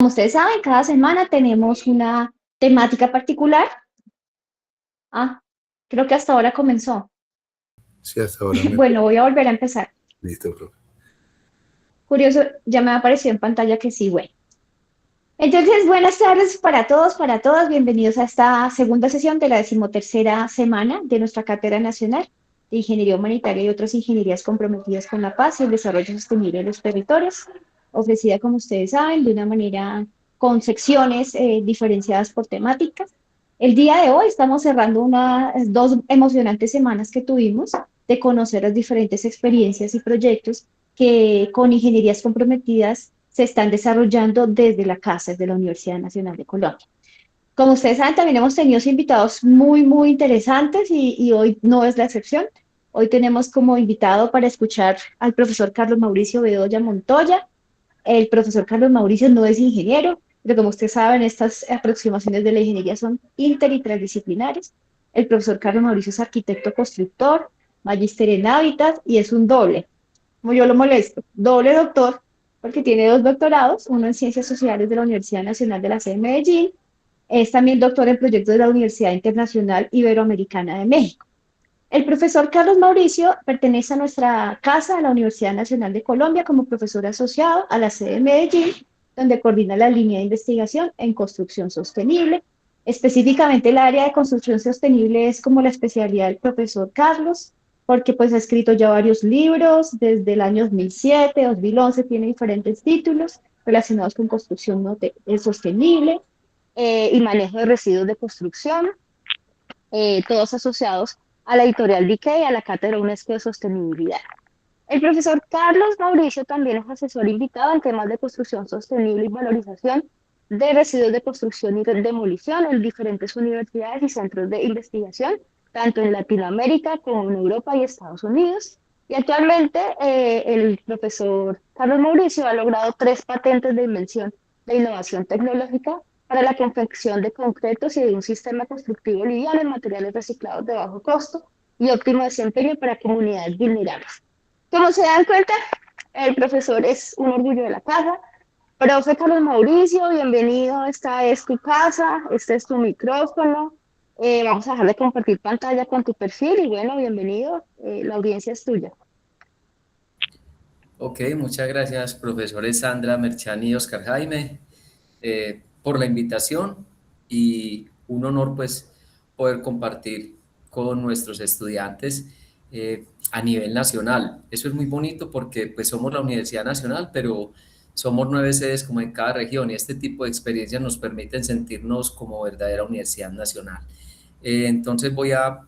Como ustedes saben, cada semana tenemos una temática particular. Ah, creo que hasta ahora comenzó. Sí, hasta ahora me... Bueno, voy a volver a empezar. Listo, profe. Curioso, ya me apareció en pantalla que sí, bueno. Entonces, buenas tardes para todos, para todas. Bienvenidos a esta segunda sesión de la decimotercera semana de nuestra Cátedra Nacional de Ingeniería Humanitaria y otras ingenierías comprometidas con la paz y el desarrollo sostenible de los territorios, ofrecida, como ustedes saben, de una manera con secciones diferenciadas por temáticas. El día de hoy estamos cerrando unas dos emocionantes semanas que tuvimos de conocer las diferentes experiencias y proyectos que con ingenierías comprometidas se están desarrollando desde la casa, desde la Universidad Nacional de Colombia. Como ustedes saben, también hemos tenido invitados muy, muy interesantes y hoy no es la excepción. Hoy tenemos como invitado para escuchar al profesor Carlos Mauricio Bedoya Montoya. El profesor Carlos Mauricio no es ingeniero, pero como ustedes saben, estas aproximaciones de la ingeniería son inter y transdisciplinares. El profesor Carlos Mauricio es arquitecto constructor, magíster en hábitat y es un doble, como yo lo molesto, doble doctor, porque tiene dos doctorados, uno en Ciencias Sociales de la Universidad Nacional de la sede de Medellín, es también doctor en proyectos de la Universidad Internacional Iberoamericana de México. El profesor Carlos Mauricio pertenece a nuestra casa, a la Universidad Nacional de Colombia, como profesor asociado a la sede de Medellín, donde coordina la línea de investigación en construcción sostenible. Específicamente el área de construcción sostenible es como la especialidad del profesor Carlos, porque pues ha escrito ya varios libros, desde el año 2007, 2011, tiene diferentes títulos relacionados con construcción sostenible y manejo de residuos de construcción, todos asociados a la editorial Dickey y a la Cátedra UNESCO de Sostenibilidad. El profesor Carlos Mauricio también es asesor invitado en temas de construcción sostenible y valorización de residuos de construcción y demolición en diferentes universidades y centros de investigación, tanto en Latinoamérica como en Europa y Estados Unidos. Y actualmente el profesor Carlos Mauricio ha logrado 3 patentes de invención de innovación tecnológica para la confección de concretos y de un sistema constructivo liviano en materiales reciclados de bajo costo y óptimo desempeño para comunidades vulnerables. Como se dan cuenta, el profesor es un orgullo de la casa. Profe Carlos Mauricio, bienvenido. Esta es tu casa, este es tu micrófono. Vamos a dejar de compartir pantalla con tu perfil y bueno, bienvenido. La audiencia es tuya. Ok, muchas gracias, profesores Sandra Merchani y Oscar Jaime, por la invitación y un honor pues poder compartir con nuestros estudiantes a nivel nacional. Eso es muy bonito porque pues somos la Universidad Nacional, pero somos 9 sedes como en cada región y este tipo de experiencias nos permiten sentirnos como verdadera Universidad Nacional. Entonces voy a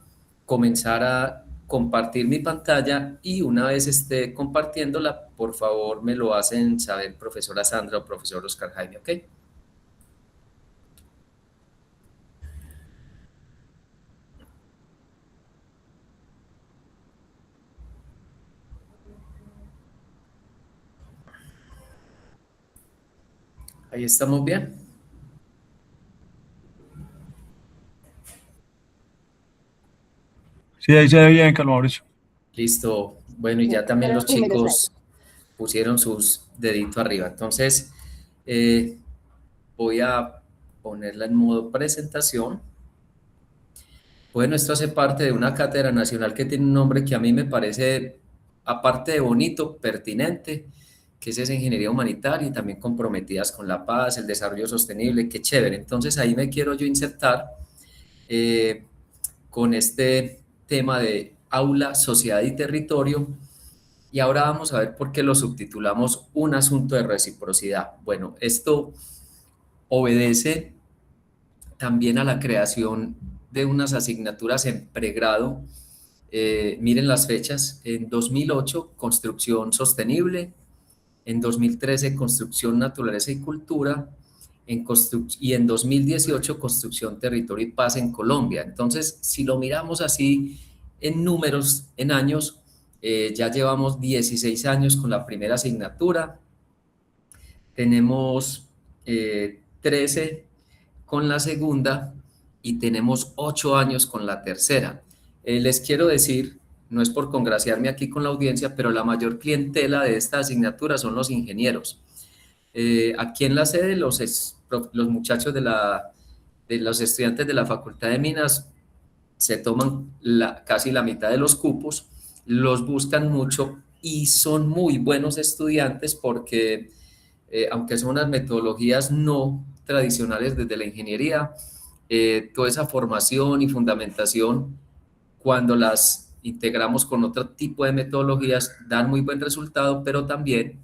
comenzar a compartir mi pantalla y una vez esté compartiéndola, por favor me lo hacen saber profesora Sandra o profesor Oscar Jaime, ¿ok? Ahí estamos bien. Sí, ahí se ve bien, Carlos Mauricio. Listo. Bueno, y ya también Para los los primeros slides. chicos pusieron sus deditos arriba. Entonces, voy a ponerla en modo presentación. Bueno, esto hace parte de una cátedra nacional que tiene un nombre que a mí me parece, aparte de bonito, pertinente, que es esa ingeniería humanitaria y también comprometidas con la paz, el desarrollo sostenible, qué chévere. Entonces ahí me quiero yo insertar eh, con este tema de aula, sociedad y territorio. Y ahora vamos a ver por qué lo subtitulamos un asunto de reciprocidad. Bueno, esto obedece también a la creación de unas asignaturas en pregrado. Miren las fechas: en 2008, construcción sostenible; en 2013, construcción, naturaleza y cultura; y en 2018, construcción, territorio y paz en Colombia. Entonces, si lo miramos así en números, en años, ya llevamos 16 años con la primera asignatura, tenemos 13 con la segunda y tenemos 8 años con la tercera. Les quiero decir, no es por congraciarme aquí con la audiencia, pero la mayor clientela de esta asignatura son los ingenieros. Aquí en la sede los muchachos de los estudiantes de la Facultad de Minas se toman casi la mitad de los cupos, los buscan mucho y son muy buenos estudiantes porque, aunque son unas metodologías no tradicionales desde la ingeniería, toda esa formación y fundamentación, cuando las integramos con otro tipo de metodologías, dan muy buen resultado, pero también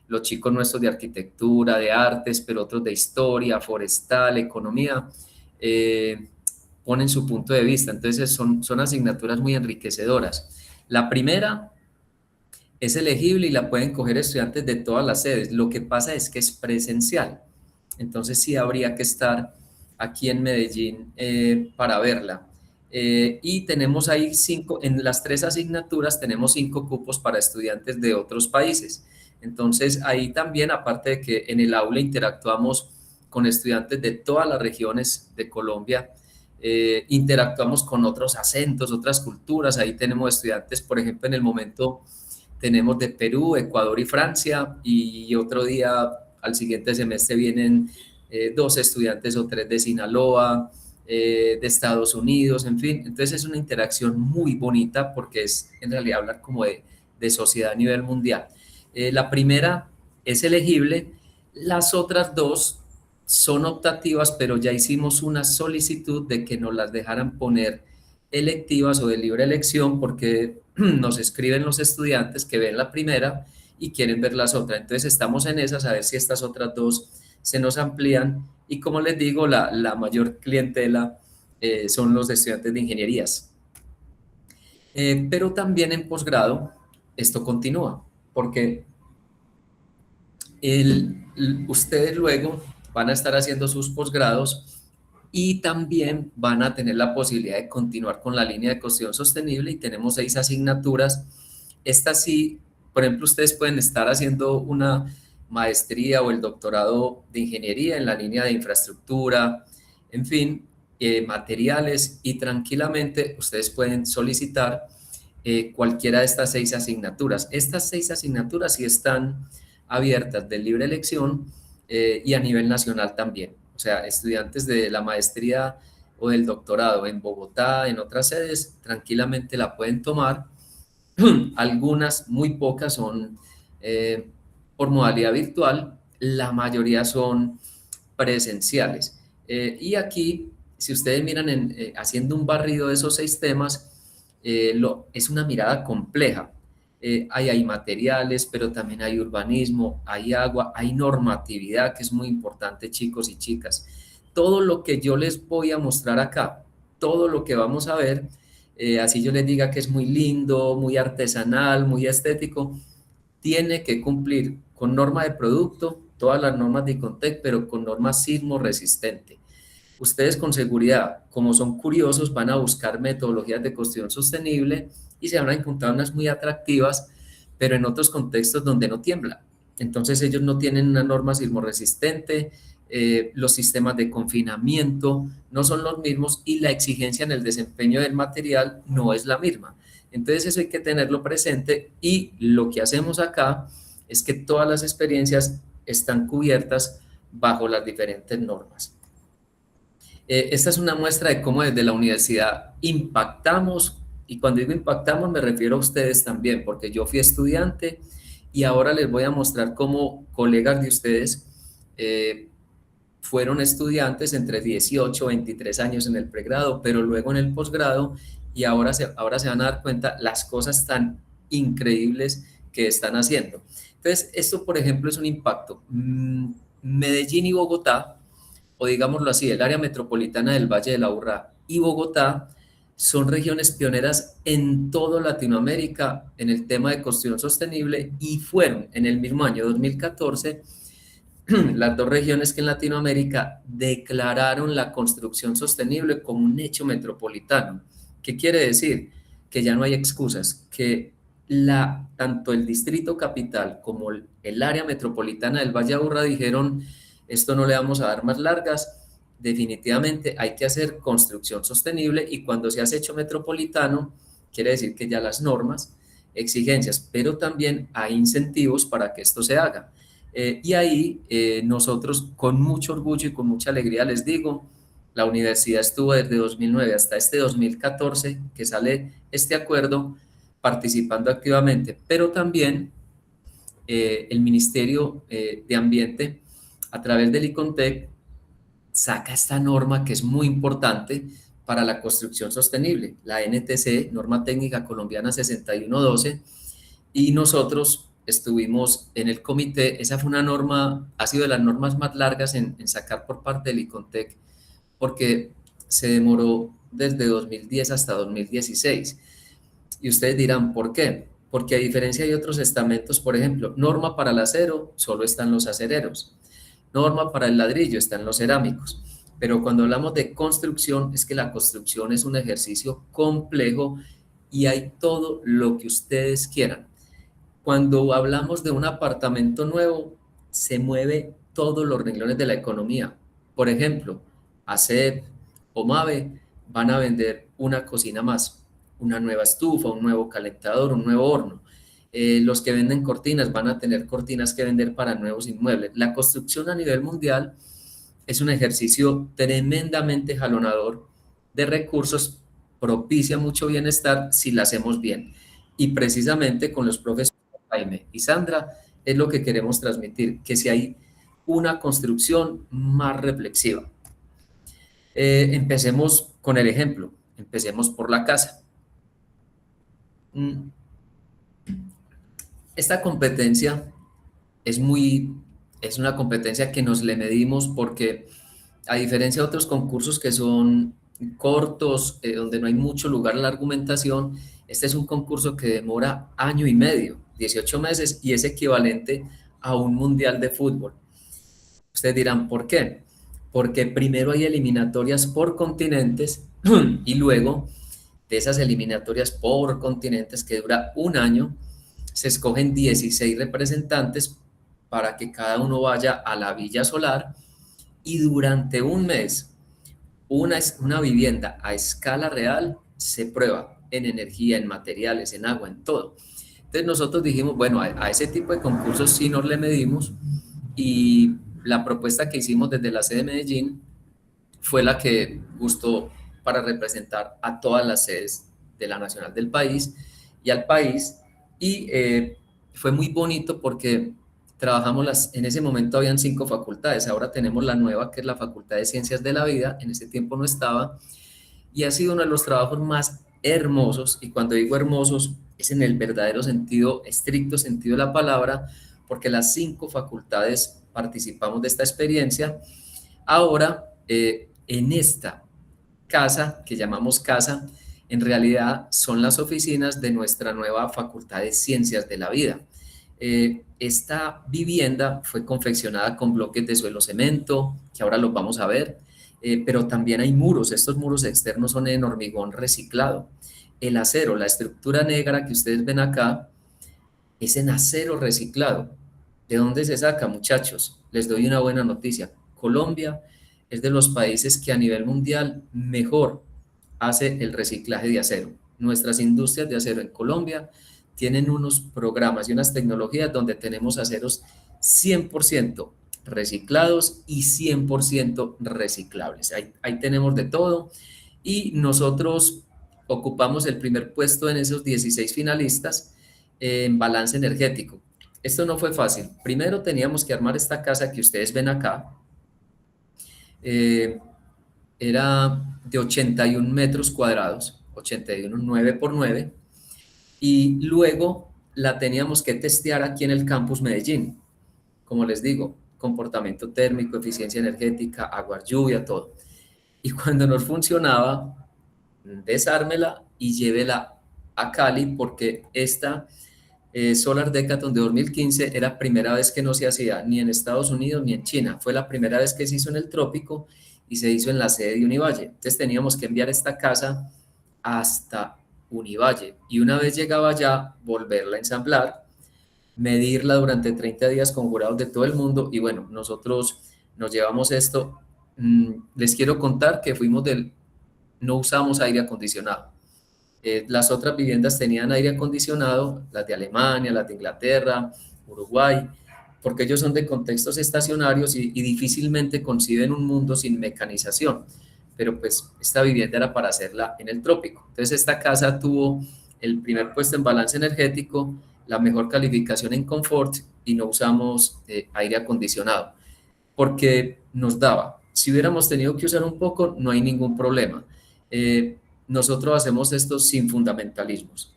los chicos nuestros de arquitectura, de artes, pero otros de historia, forestal, economía, ponen su punto de vista. Entonces son asignaturas muy enriquecedoras. La primera es elegible y la pueden coger estudiantes de todas las sedes. Lo que pasa es que es presencial. Entonces sí habría que estar aquí en Medellín para verla. Y tenemos ahí en las 3 asignaturas tenemos 5 cupos para estudiantes de otros países. Entonces ahí también, aparte de que en el aula interactuamos con estudiantes de todas las regiones de Colombia, interactuamos con otros acentos, otras culturas. Ahí tenemos estudiantes, por ejemplo, en el momento tenemos de Perú, Ecuador y Francia, y otro día, al siguiente semestre, vienen 2 estudiantes o 3 de Sinaloa, de Estados Unidos, en fin. Entonces es una interacción muy bonita porque es en realidad hablar como de sociedad a nivel mundial. La primera es elegible, las otras 2 son optativas, pero ya hicimos una solicitud de que nos las dejaran poner electivas o de libre elección porque nos escriben los estudiantes que ven la primera y quieren ver las otras. Entonces estamos en esas a ver si estas otras 2 se nos amplían y, como les digo, la mayor clientela son los estudiantes de ingenierías. Pero también en posgrado esto continúa porque ustedes luego van a estar haciendo sus posgrados y también van a tener la posibilidad de continuar con la línea de construcción sostenible y tenemos 6 asignaturas. Estas sí, por ejemplo, ustedes pueden estar haciendo una maestría o el doctorado de ingeniería en la línea de infraestructura, en fin, materiales, y tranquilamente ustedes pueden solicitar cualquiera de estas 6 asignaturas. Estas 6 asignaturas sí están abiertas de libre elección y a nivel nacional también. O sea, estudiantes de la maestría o del doctorado en Bogotá, en otras sedes, tranquilamente la pueden tomar. Algunas, muy pocas, son por modalidad virtual, la mayoría son presenciales. Y aquí, si ustedes miran haciendo un barrido de esos 6 temas, es una mirada compleja. Hay materiales, pero también hay urbanismo, hay agua, hay normatividad, que es muy importante, chicos y chicas. Todo lo que yo les voy a mostrar acá, todo lo que vamos a ver, así yo les diga que es muy lindo, muy artesanal, muy estético, tiene que cumplir con norma de producto, todas las normas de ICONTEC, pero con norma sismo resistente. Ustedes con seguridad, como son curiosos, van a buscar metodologías de construcción sostenible y se van a encontrar unas muy atractivas, pero en otros contextos donde no tiembla. Entonces ellos no tienen una norma sismorresistente, los sistemas de confinamiento no son los mismos y la exigencia en el desempeño del material no es la misma. Entonces eso hay que tenerlo presente y lo que hacemos acá es que todas las experiencias están cubiertas bajo las diferentes normas. Esta es una muestra de cómo desde la universidad impactamos, y cuando digo impactamos me refiero a ustedes también, porque yo fui estudiante y ahora les voy a mostrar cómo colegas de ustedes fueron estudiantes entre 18 y 23 años en el pregrado, pero luego en el posgrado, y ahora se van a dar cuenta las cosas tan increíbles que están haciendo. Entonces, esto, por ejemplo, es un impacto. Medellín y Bogotá, o digámoslo así, el área metropolitana del Valle de la Aburrá y Bogotá, son regiones pioneras en toda Latinoamérica en el tema de construcción sostenible y fueron en el mismo año 2014 las 2 regiones que en Latinoamérica declararon la construcción sostenible como un hecho metropolitano. ¿Qué quiere decir? Que ya no hay excusas, que tanto el Distrito Capital como el área metropolitana del Valle de Aburrá dijeron: esto no le vamos a dar más largas, definitivamente hay que hacer construcción sostenible, y cuando se hace hecho metropolitano, quiere decir que ya las normas, exigencias, pero también hay incentivos para que esto se haga. Y ahí nosotros con mucho orgullo y con mucha alegría les digo, la universidad estuvo desde 2009 hasta este 2014 que sale este acuerdo participando activamente, pero también el Ministerio de Ambiente a través del ICONTEC saca esta norma que es muy importante para la construcción sostenible, la NTC, Norma Técnica Colombiana 6112, y nosotros estuvimos en el comité. Esa fue una norma, ha sido de las normas más largas en sacar por parte del ICONTEC, porque se demoró desde 2010 hasta 2016. Y ustedes dirán, ¿por qué? Porque a diferencia de otros estamentos, por ejemplo, norma para el acero, solo están los acereros. Norma para el ladrillo, están los cerámicos. Pero cuando hablamos de construcción, es que la construcción es un ejercicio complejo y hay todo lo que ustedes quieran. Cuando hablamos de un apartamento nuevo, se mueve todos los renglones de la economía. Por ejemplo, ASEP o MAVE van a vender una cocina más, una nueva estufa, un nuevo calentador, un nuevo horno. Los que venden cortinas van a tener cortinas que vender para nuevos inmuebles. La construcción a nivel mundial es un ejercicio tremendamente jalonador de recursos, propicia mucho bienestar si la hacemos bien. Y precisamente con los profesores Jaime y Sandra es lo que queremos transmitir, que si hay una construcción más reflexiva. Empecemos con el ejemplo, empecemos por la casa. Esta competencia es una competencia que nos le medimos porque a diferencia de otros concursos que son cortos, donde no hay mucho lugar a la argumentación, este es un concurso que demora año y medio, 18 meses, y es equivalente a un mundial de fútbol. Ustedes dirán, ¿por qué? Porque primero hay eliminatorias por continentes y luego de esas eliminatorias por continentes que dura un año, se escogen 16 representantes para que cada uno vaya a la Villa Solar y durante un mes una vivienda a escala real se prueba en energía, en materiales, en agua, en todo. Entonces nosotros dijimos, bueno, a ese tipo de concursos sí nos le medimos y la propuesta que hicimos desde la sede de Medellín fue la que gustó para representar a todas las sedes de la nacional del país y al país. Y fue muy bonito porque trabajamos en ese momento habían 5 facultades, ahora tenemos la nueva que es la Facultad de Ciencias de la Vida, en ese tiempo no estaba, y ha sido uno de los trabajos más hermosos, y cuando digo hermosos es en el verdadero sentido, estricto sentido de la palabra, porque las 5 facultades participamos de esta experiencia. Ahora, en esta casa, que llamamos casa, en realidad son las oficinas de nuestra nueva Facultad de Ciencias de la Vida. Esta vivienda fue confeccionada con bloques de suelo cemento, que ahora los vamos a ver, pero también hay muros. Estos muros externos son en hormigón reciclado. El acero, la estructura negra que ustedes ven acá, es en acero reciclado. ¿De dónde se saca, muchachos? Les doy una buena noticia. Colombia es de los países que a nivel mundial mejor hace el reciclaje de acero. Nuestras industrias de acero en Colombia tienen unos programas y unas tecnologías donde tenemos aceros 100% reciclados y 100% reciclables. Ahí tenemos de todo y nosotros ocupamos el primer puesto en esos 16 finalistas en balance energético. Esto no fue fácil. Primero teníamos que armar esta casa que ustedes ven acá. Era de 81 metros cuadrados, 81, 9 por 9, y luego la teníamos que testear aquí en el campus Medellín. Como les digo, comportamiento térmico, eficiencia energética, agua, lluvia, todo. Y cuando nos funcionaba, desármela y llévela a Cali, porque esta Solar Decathlon de 2015 era la primera vez que no se hacía ni en Estados Unidos ni en China. Fue la primera vez que se hizo en el trópico y se hizo en la sede de Univalle. Entonces teníamos que enviar esta casa hasta Univalle y una vez llegaba allá, volverla a ensamblar, medirla durante 30 días con jurados de todo el mundo y bueno, nosotros nos llevamos esto. Les quiero contar que no usamos aire acondicionado. Las otras viviendas tenían aire acondicionado, las de Alemania, las de Inglaterra, Uruguay, porque ellos son de contextos estacionarios y difícilmente conciben un mundo sin mecanización, pero pues esta vivienda era para hacerla en el trópico. Entonces esta casa tuvo el primer puesto en balance energético, la mejor calificación en confort y no usamos aire acondicionado, porque nos daba. Si hubiéramos tenido que usar un poco, no hay ningún problema. Nosotros hacemos esto sin fundamentalismos.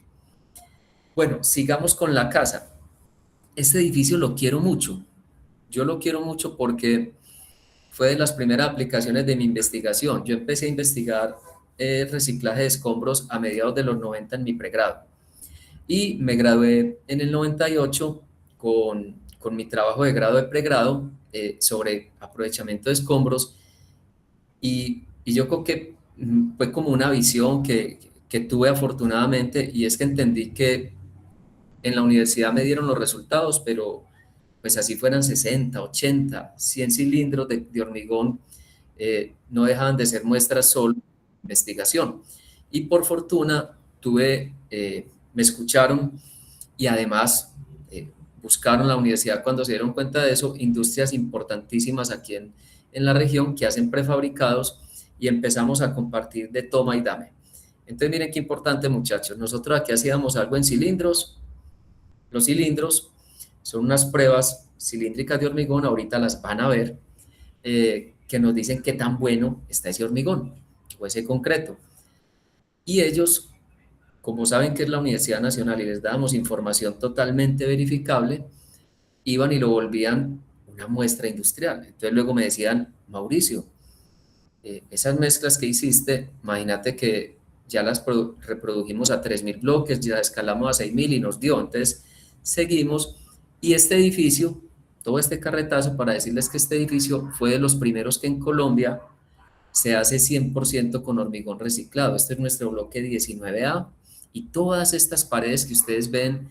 Bueno, sigamos con la casa. Este edificio lo quiero mucho. Yo lo quiero mucho porque fue de las primeras aplicaciones de mi investigación. Yo empecé a investigar reciclaje de escombros a mediados de los 90 en mi pregrado. Y me gradué en el 98 con mi trabajo de grado de pregrado sobre aprovechamiento de escombros. Y yo creo que fue como una visión que tuve afortunadamente, y es que entendí que en la universidad me dieron los resultados, pero pues así fueran 60, 80, 100 cilindros de hormigón, no dejaban de ser muestras solo de investigación. Y por fortuna me escucharon y además buscaron la universidad cuando se dieron cuenta de eso, industrias importantísimas aquí en la región que hacen prefabricados, y empezamos a compartir de toma y dame. Entonces miren qué importante, muchachos, nosotros aquí hacíamos algo en cilindros. Los cilindros son unas pruebas cilíndricas de hormigón, ahorita las van a ver, que nos dicen qué tan bueno está ese hormigón o ese concreto. Y ellos, como saben que es la Universidad Nacional y les dábamos información totalmente verificable, iban y lo volvían una muestra industrial. Entonces luego me decían, Mauricio, esas mezclas que hiciste, imagínate que ya las reprodujimos a 3.000 bloques, ya escalamos a 6.000 y nos dio. Entonces seguimos, y este edificio, todo este carretazo para decirles que este edificio fue de los primeros que en Colombia se hace 100% con hormigón reciclado. Este es nuestro bloque 19A, y todas estas paredes que ustedes ven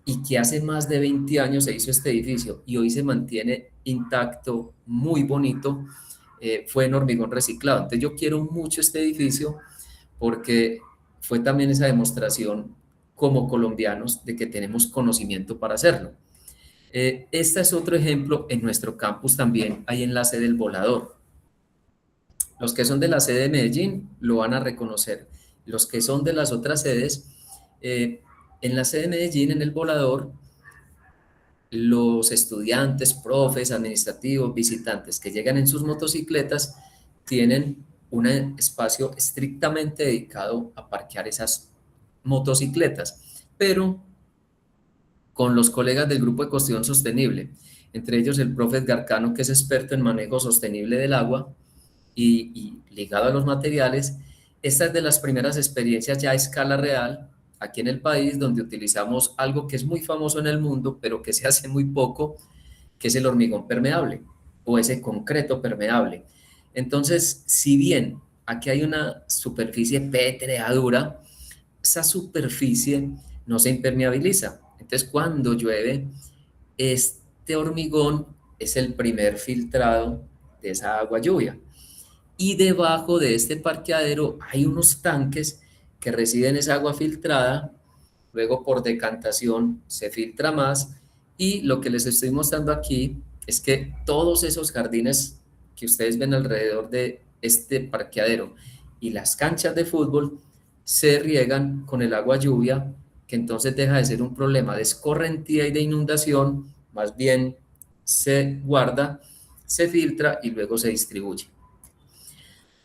y que hace más de 20 años se hizo este edificio y hoy se mantiene intacto, muy bonito, fue en hormigón reciclado. Entonces yo quiero mucho este edificio porque fue también esa demostración como colombianos de que tenemos conocimiento para hacerlo. Este es otro ejemplo. En nuestro campus también hay enlace del volador. Los que son de la sede de Medellín lo van a reconocer. Los que son de las otras sedes, en la sede de Medellín, en el volador, los estudiantes, profes, administrativos, visitantes que llegan en sus motocicletas tienen un espacio estrictamente dedicado a parquear esas motocicletas, pero con los colegas del Grupo de Construcción Sostenible, entre ellos el profe Edgar Cano, que es experto en manejo sostenible del agua y ligado a los materiales. Esta es de las primeras experiencias ya a escala real aquí en el país, donde utilizamos algo que es muy famoso en el mundo, pero que se hace muy poco, que es el hormigón permeable o ese concreto permeable. Entonces, si bien aquí hay una superficie pétrea dura, esa superficie no se impermeabiliza. Entonces, cuando llueve, este hormigón es el primer filtrado de esa agua lluvia. Y debajo de este parqueadero hay unos tanques que reciben esa agua filtrada, luego por decantación se filtra más, y lo que les estoy mostrando aquí es que todos esos jardines que ustedes ven alrededor de este parqueadero y las canchas de fútbol se riegan con el agua lluvia, que entonces deja de ser un problema de escorrentía y de inundación, más bien se guarda, se filtra y luego se distribuye.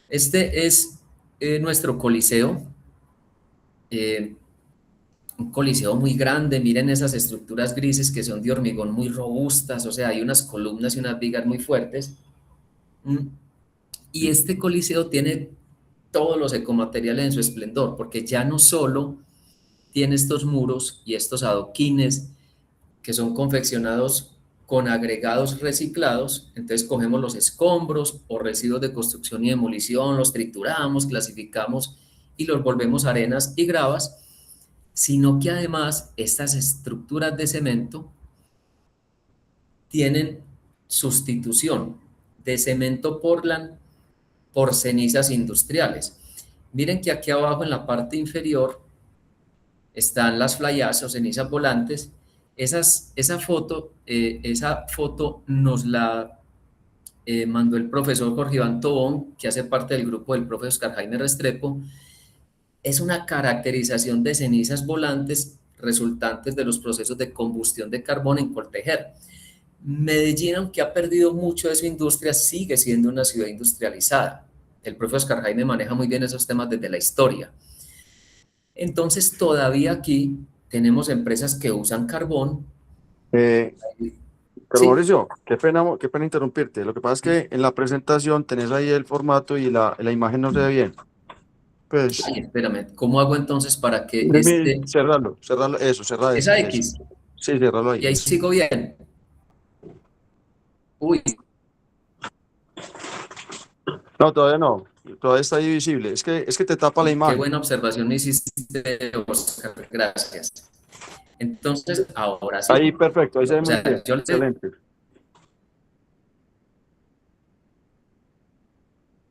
Este es nuestro coliseo, un coliseo muy grande. Miren esas estructuras grises que son de hormigón muy robustas, o sea, hay unas columnas y unas vigas muy fuertes. Y este coliseo tiene todos los ecomateriales en su esplendor, porque ya no solo tiene estos muros y estos adoquines que son confeccionados con agregados reciclados. Entonces cogemos los escombros o residuos de construcción y demolición, los trituramos, clasificamos y los volvemos arenas y gravas, sino que además estas estructuras de cemento tienen sustitución de cemento Portland por cenizas industriales. Miren que aquí abajo en la parte inferior están las fly ash o cenizas volantes, esa foto nos la mandó el profesor Jorge Iván Tobón, que hace parte del grupo del profe Oscar Jaime Restrepo. Es una caracterización de cenizas volantes resultantes de los procesos de combustión de carbón en Coltejer. Medellín, aunque ha perdido mucho de su industria, sigue siendo una ciudad industrializada. El profe Oscar Jaime maneja muy bien esos temas desde la historia. Entonces, todavía aquí tenemos empresas que usan carbón. Pero Sí. Mauricio, qué pena interrumpirte. Lo que pasa es que en la presentación tenés ahí el formato y la imagen no se ve bien. Pues, Ay, espérame, ¿cómo hago entonces para que cerrarlo, eso, cerrar esa eso. X? Sí, cerrarlo ahí. Y ahí Eso. sigo bien. Uy, No, todavía no. Todavía está ahí visible. Es que te tapa la qué imagen. buena observación me hiciste, Oscar. Gracias. Entonces, ahora sí. Ahí, perfecto. Ahí se ve O muy sea, bien. yo Excelente.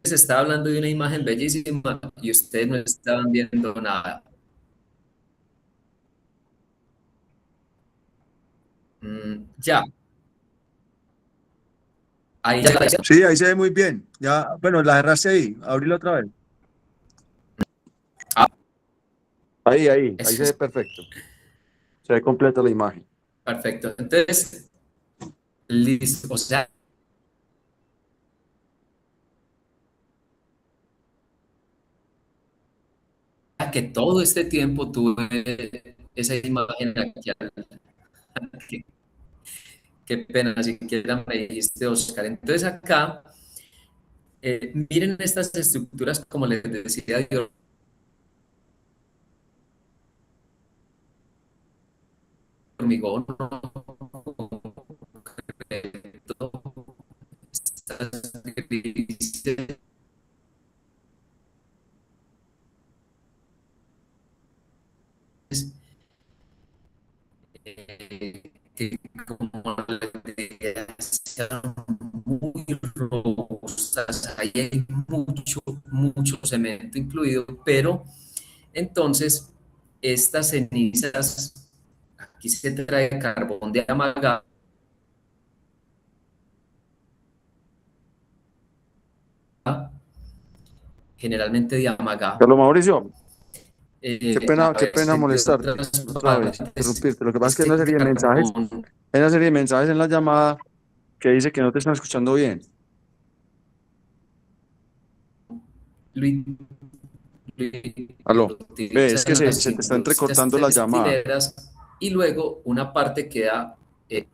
les estaba hablando de una imagen bellísima y ustedes no estaban viendo nada. Ya. Ahí ya. Sí, ahí se ve muy bien. Ya, bueno, la cerraste ahí. Abríla otra vez. Ah. Ahí Eso se ve es perfecto. Se ve completa la imagen. perfecto. Entonces, listo. O sea, que todo este tiempo tuve esa imagen aquí. Qué, qué pena, siquiera me dijiste, Oscar. Entonces acá, miren estas estructuras, como les decía, de hormigón, estas grises, que como les decía, sean muy robustas, ahí hay mucho cemento incluido, pero entonces estas cenizas, aquí se trae carbón de amalgama, generalmente de Amagá. Carlos Mauricio, qué A pena veces de molestarte otras otra vez, partes, interrumpirte. Lo que pasa es que este carbón. hay una serie de mensajes en la llamada que dice que no te están escuchando bien. Aló, ve, es que Utilizan se las te está industrias entrecortando la llamada. textileras y luego una parte queda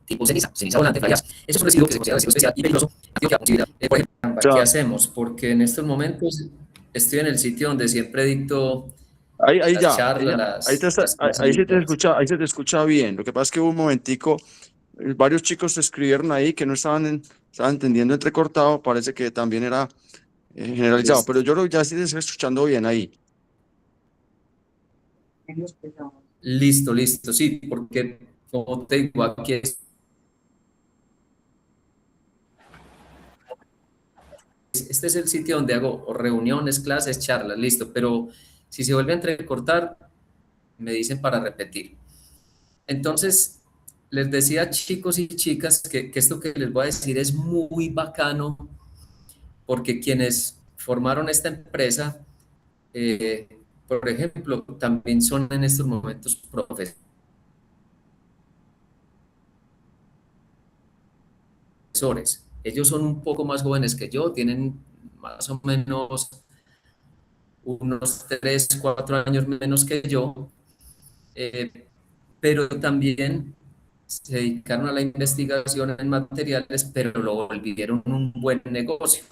tipo ceniza volante, flareas. Eso es un residuo que se considera residuo especial y peligroso. Por ejemplo, O sea, ¿qué hacemos? Porque en estos momentos estoy en el sitio donde siempre dicto las charlas, las consignitas. ahí se te escucha bien. Lo que pasa es que hubo un momentico, varios chicos te escribieron ahí que no estaban entendiendo entrecortado, parece que también era generalizado, pero yo ya sí te estoy escuchando bien ahí. Listo, sí, porque como te digo, aquí este es el sitio donde hago reuniones, clases, charlas, listo, pero si se vuelve a entrecortar, me dicen para repetir. Entonces, les decía, chicos y chicas, que esto que les voy a decir es muy bacano, porque quienes formaron esta empresa, por ejemplo, también son en estos momentos profesores. Ellos son un poco más jóvenes que yo, tienen más o menos unos 3, 4 años menos que yo, pero también se dedicaron a la investigación en materiales, pero lo volvieron un buen negocio.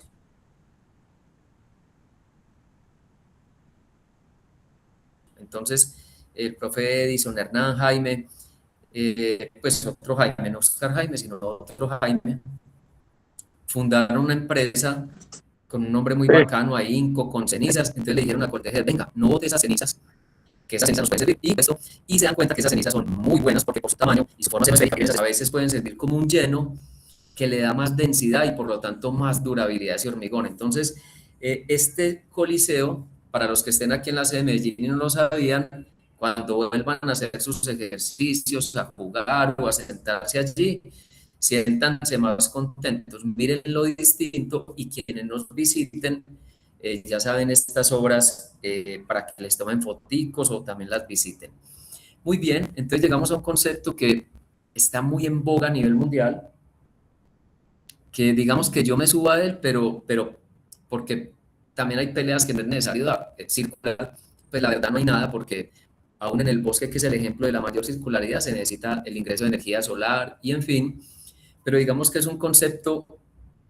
Entonces, el profe Edison Hernán Jaime, pues otro Jaime, no Oscar Jaime, sino otro Jaime, fundaron una empresa con un nombre muy bacano, ahínco, con cenizas. Entonces le dijeron a Coltejer, venga, no bote esas cenizas, que esas cenizas nos pueden servir, y se dan cuenta que esas cenizas son muy buenas porque por su tamaño y su forma esférica, a veces pueden servir como un lleno que le da más densidad y por lo tanto más durabilidad a ese hormigón. Entonces, este coliseo, para los que estén aquí en la sede de Medellín y no lo sabían, cuando vuelvan a hacer sus ejercicios, a jugar o a sentarse allí, siéntanse más contentos, miren lo distinto y quienes nos visiten, ya saben estas obras para que les tomen foticos o también las visiten. Muy bien, entonces llegamos a un concepto que está muy en boga a nivel mundial, que digamos que yo me subo a él, pero porque también hay peleas que no es necesario circular, pues la verdad no hay nada, porque aún en el bosque, que es el ejemplo de la mayor circularidad, se necesita el ingreso de energía solar y en fin, pero digamos que es un concepto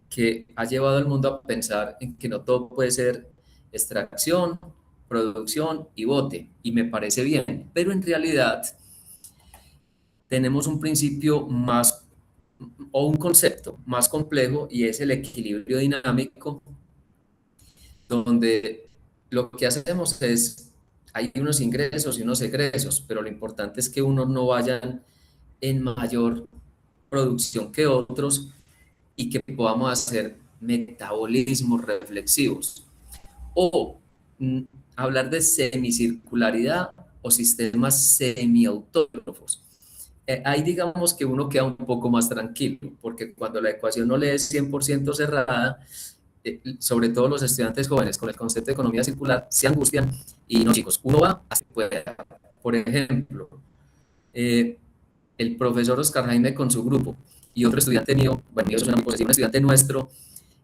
que ha llevado al mundo a pensar en que no todo puede ser extracción, producción y bote, y me parece bien, pero en realidad tenemos un principio más o un concepto más complejo y es el equilibrio dinámico, donde lo que hacemos es, hay unos ingresos y unos egresos, pero lo importante es que unos no vayan en mayor producción que otros y que podamos hacer metabolismos reflexivos o hablar de semicircularidad o sistemas semiautótrofos. Ahí digamos que uno queda un poco más tranquilo, porque cuando la ecuación no le es 100% cerrada, sobre todo los estudiantes jóvenes con el concepto de economía circular se angustian y no, chicos, uno va hasta que pueda. Por ejemplo, el profesor Oscar Jaime con su grupo y otro estudiante mío, bueno, mío es una posesión, un estudiante nuestro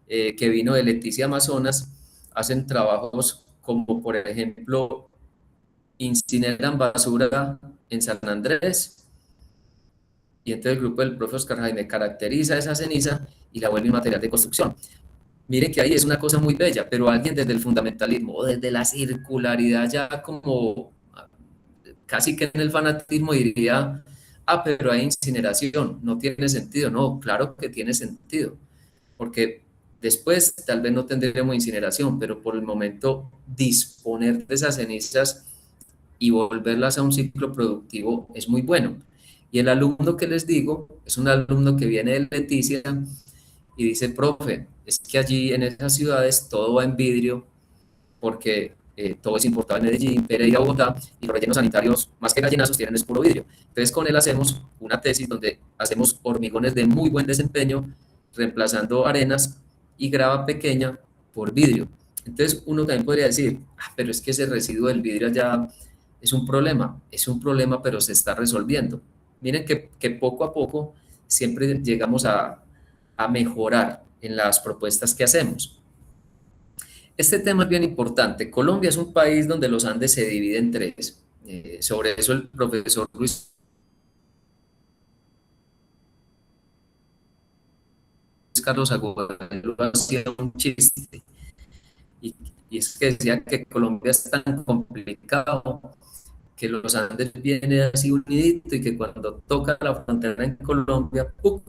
que vino de Leticia, Amazonas, hacen trabajos como, por ejemplo, incineran basura en San Andrés, y entonces el grupo del profe Oscar Jaime caracteriza esa ceniza y la vuelve un material de construcción. Miren que ahí es una cosa muy bella, pero alguien desde el fundamentalismo o desde la circularidad ya como casi que en el fanatismo diría, pero hay incineración, no tiene sentido. No, claro que tiene sentido, porque después tal vez no tendremos incineración, pero por el momento disponer de esas cenizas y volverlas a un ciclo productivo es muy bueno. Y el alumno que les digo es un alumno que viene de Leticia y dice, profe, es que allí en esas ciudades todo va en vidrio porque todo es importado en Medellín, Pereira, Bogotá, y los rellenos sanitarios, más que gallinazos, tienen es puro vidrio. Entonces con él hacemos una tesis donde hacemos hormigones de muy buen desempeño, reemplazando arenas y grava pequeña por vidrio. Entonces uno también podría decir, pero es que ese residuo del vidrio allá es un problema, pero se está resolviendo. Miren que poco a poco siempre llegamos a mejorar en las propuestas que hacemos. Este tema es bien importante. Colombia es un país donde los Andes se dividen en tres. Sobre eso el profesor Luis Carlos Agudelo hacía un chiste. Y es que decía que Colombia es tan complicado que los Andes vienen así unidito y que cuando toca la frontera en Colombia, ¡pum!,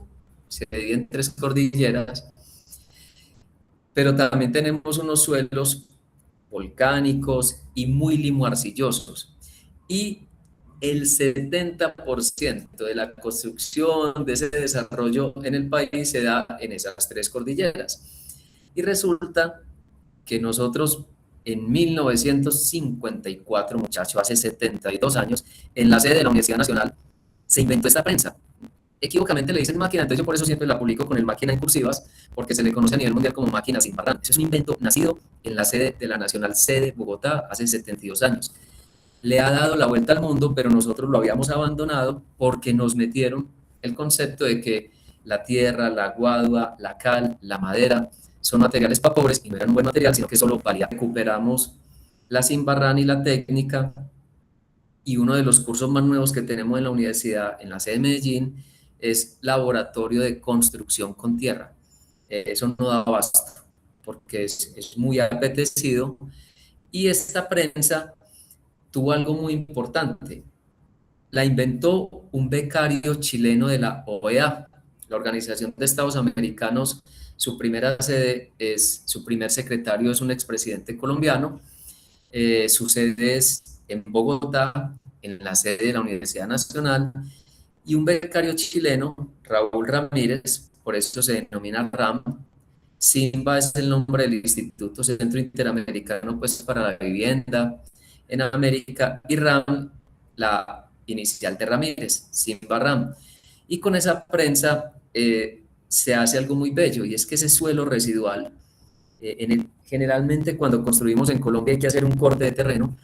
se dividen en tres cordilleras. Pero también tenemos unos suelos volcánicos y muy limoarcillosos. Y el 70% de la construcción, de ese desarrollo en el país se da en esas tres cordilleras. Y resulta que nosotros en 1954, muchachos, hace 72 años, en la sede de la Universidad Nacional, se inventó esta prensa. Equívocamente le dicen máquina, entonces yo por eso siempre la publico con el máquina en cursivas, porque se le conoce a nivel mundial como máquina sin barrán. Eso es un invento nacido en la sede de la Nacional Sede Bogotá hace 72 años. Le ha dado la vuelta al mundo, pero nosotros lo habíamos abandonado porque nos metieron el concepto de que la tierra, la guadua, la cal, la madera son materiales para pobres y no eran un buen material, sino que solo valía. Recuperamos la sin barrán y la técnica, y uno de los cursos más nuevos que tenemos en la universidad, en la sede de Medellín, es laboratorio de construcción con tierra. Eso no da abasto, porque es muy apetecido. Y esta prensa tuvo algo muy importante. La inventó un becario chileno de la OEA, la Organización de Estados Americanos. Su primera sede su primer secretario es un expresidente colombiano. Su sede es en Bogotá, en la sede de la Universidad Nacional, y un becario chileno, Raúl Ramírez, por eso se denomina RAM. SIMBA es el nombre del Instituto Centro Interamericano, pues, para la Vivienda en América, y RAM la inicial de Ramírez, Simba Ram. Y con esa prensa se hace algo muy bello, y es que ese suelo residual, generalmente cuando construimos en Colombia hay que hacer un corte de terreno,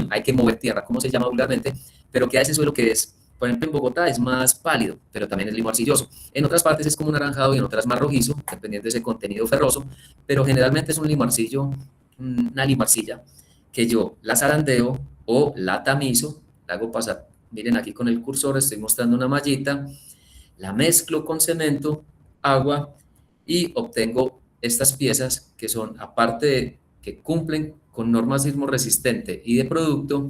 hay que mover tierra, como se llama vulgarmente, pero queda ese suelo que es, por ejemplo, en Bogotá es más pálido, pero también es limo arcilloso. En otras partes es como un anaranjado y en otras más rojizo, dependiendo de ese contenido ferroso, pero generalmente es un limo arcillo, una limarcilla, que yo la zarandeo o la tamizo, la hago pasar, miren aquí con el cursor estoy mostrando una mallita, la mezclo con cemento, agua y obtengo estas piezas que son, aparte de que cumplen con normas sismo resistente y de producto,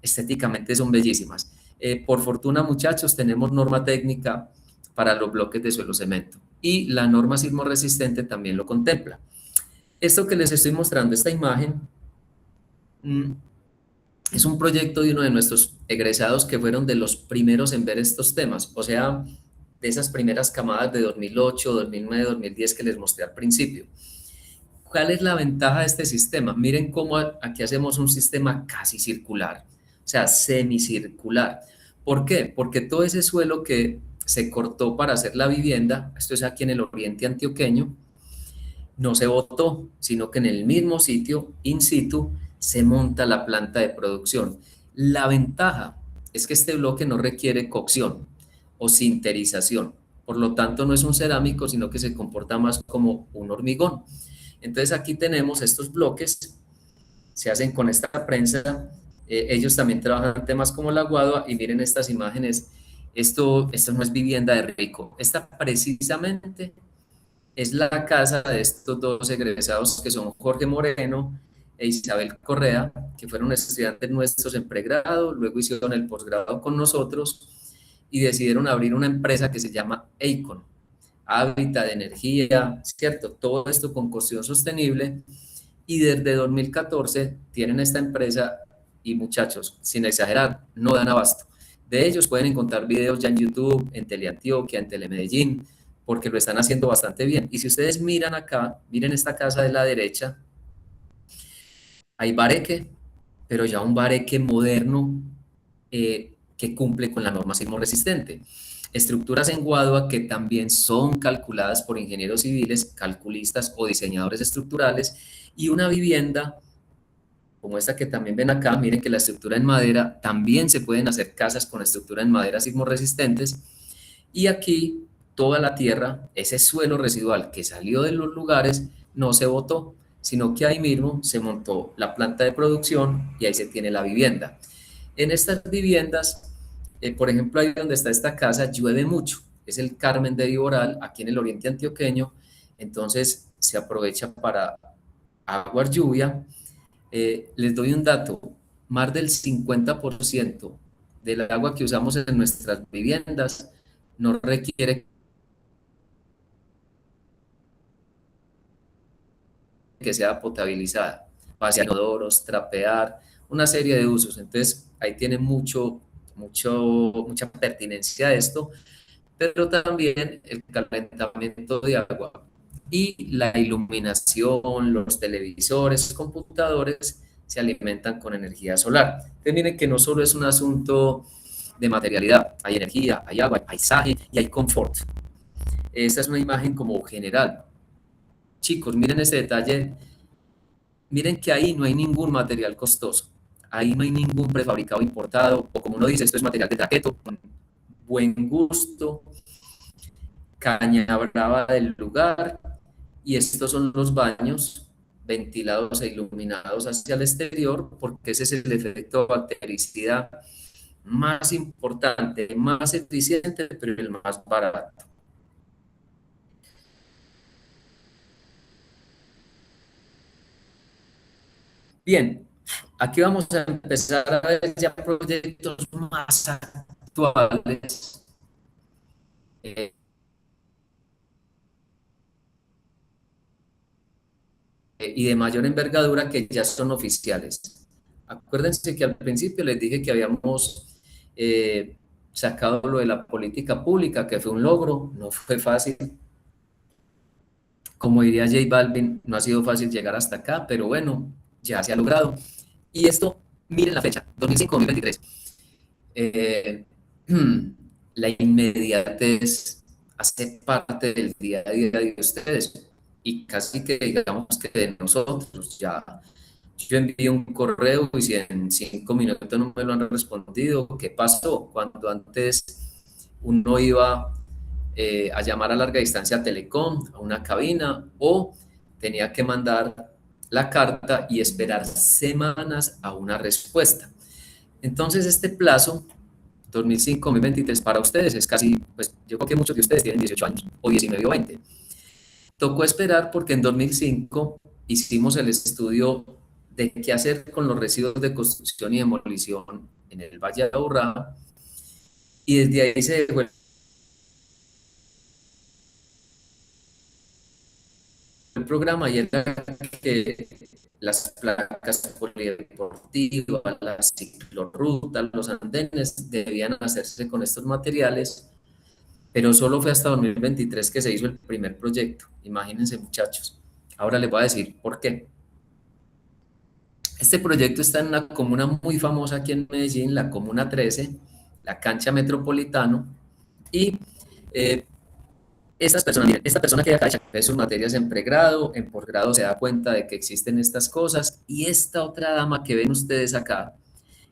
estéticamente son bellísimas. Por fortuna, muchachos, tenemos norma técnica para los bloques de suelo cemento y la norma sismo resistente también lo contempla. Esto que les estoy mostrando, esta imagen, es un proyecto de uno de nuestros egresados que fueron de los primeros en ver estos temas, o sea, de esas primeras camadas de 2008, 2009, 2010 que les mostré al principio. ¿Cuál es la ventaja de este sistema? Miren cómo aquí hacemos un sistema casi circular, o sea, semicircular. ¿Por qué? Porque todo ese suelo que se cortó para hacer la vivienda, esto es aquí en el oriente antioqueño, no se botó, sino que en el mismo sitio, in situ, se monta la planta de producción. La ventaja es que este bloque no requiere cocción o sinterización, por lo tanto no es un cerámico, sino que se comporta más como un hormigón. Entonces aquí tenemos estos bloques, se hacen con esta prensa, ellos también trabajan temas como la guadua, y miren estas imágenes, esto no es vivienda de rico, esta precisamente es la casa de estos dos egresados que son Jorge Moreno e Isabel Correa, que fueron estudiantes nuestros en pregrado, luego hicieron el posgrado con nosotros y decidieron abrir una empresa que se llama Eikon, Hábitat de Energía, ¿cierto? Todo esto con construcción sostenible, y desde 2014 tienen esta empresa y, muchachos, sin exagerar, no dan abasto. De ellos pueden encontrar videos ya en YouTube, en Teleantioquia, en Telemedellín, porque lo están haciendo bastante bien. Y si ustedes miran acá, miren esta casa de la derecha, hay bareque, pero ya un bareque moderno que cumple con la norma sismo resistente. Estructuras en guadua que también son calculadas por ingenieros civiles, calculistas o diseñadores estructurales, y una vivienda como esta que también ven acá. Miren que la estructura en madera, también se pueden hacer casas con estructura en madera sismo resistentes, y aquí toda la tierra, ese suelo residual que salió de los lugares, no se botó, sino que ahí mismo se montó la planta de producción y ahí se tiene la vivienda. En estas viviendas, por ejemplo, ahí donde está esta casa, llueve mucho, es el Carmen de Viboral, aquí en el oriente antioqueño, entonces se aprovecha para aguar lluvia. Les doy un dato, más del 50% del agua que usamos en nuestras viviendas no requiere que sea potabilizada, vaciar inodoros, trapear, una serie de usos. Entonces ahí tiene mucha pertinencia esto, pero también el calentamiento de agua y la iluminación, los televisores, computadores se alimentan con energía solar. Entonces miren que no solo es un asunto de materialidad, hay energía, hay agua, hay paisaje y hay confort. Esta es una imagen como general. Chicos, miren ese detalle, miren que ahí no hay ningún material costoso, ahí no hay ningún prefabricado importado, o como uno dice, esto es material de traqueto, con buen gusto, caña brava del lugar, y estos son los baños ventilados e iluminados hacia el exterior, porque ese es el efecto de bactericidad más importante, más eficiente, pero el más barato. Bien, aquí vamos a empezar a ver ya proyectos más actuales, y de mayor envergadura, que ya son oficiales. Acuérdense que al principio les dije que habíamos sacado lo de la política pública, que fue un logro, no fue fácil. Como diría J Balvin, no ha sido fácil llegar hasta acá, pero bueno, ya se ha logrado. Y esto, miren la fecha, 2005-2023. eh, la inmediatez hace parte del día a día de ustedes y casi que digamos que de nosotros. Ya yo envío un correo y si en 5 minutos no me lo han respondido, ¿qué pasó? Cuando antes uno iba a llamar a larga distancia a Telecom, a una cabina, o tenía que mandar la carta y esperar semanas a una respuesta. Entonces, este plazo, 2005-2023, para ustedes es casi, pues yo creo que muchos de ustedes tienen 18 años, o 19 o 20. Tocó esperar porque en 2005 hicimos el estudio de qué hacer con los residuos de construcción y demolición en el Valle de Aburrá, y desde ahí se dejó el programa y era que las placas polideportivas, las ciclorrutas, los andenes debían hacerse con estos materiales, pero solo fue hasta 2023 que se hizo el primer proyecto. Imagínense, muchachos. Ahora les voy a decir por qué. Este proyecto está en una comuna muy famosa aquí en Medellín, la Comuna 13, la Cancha Metropolitano, y esta persona que acá ve sus materias en pregrado, en posgrado se da cuenta de que existen estas cosas, y esta otra dama que ven ustedes acá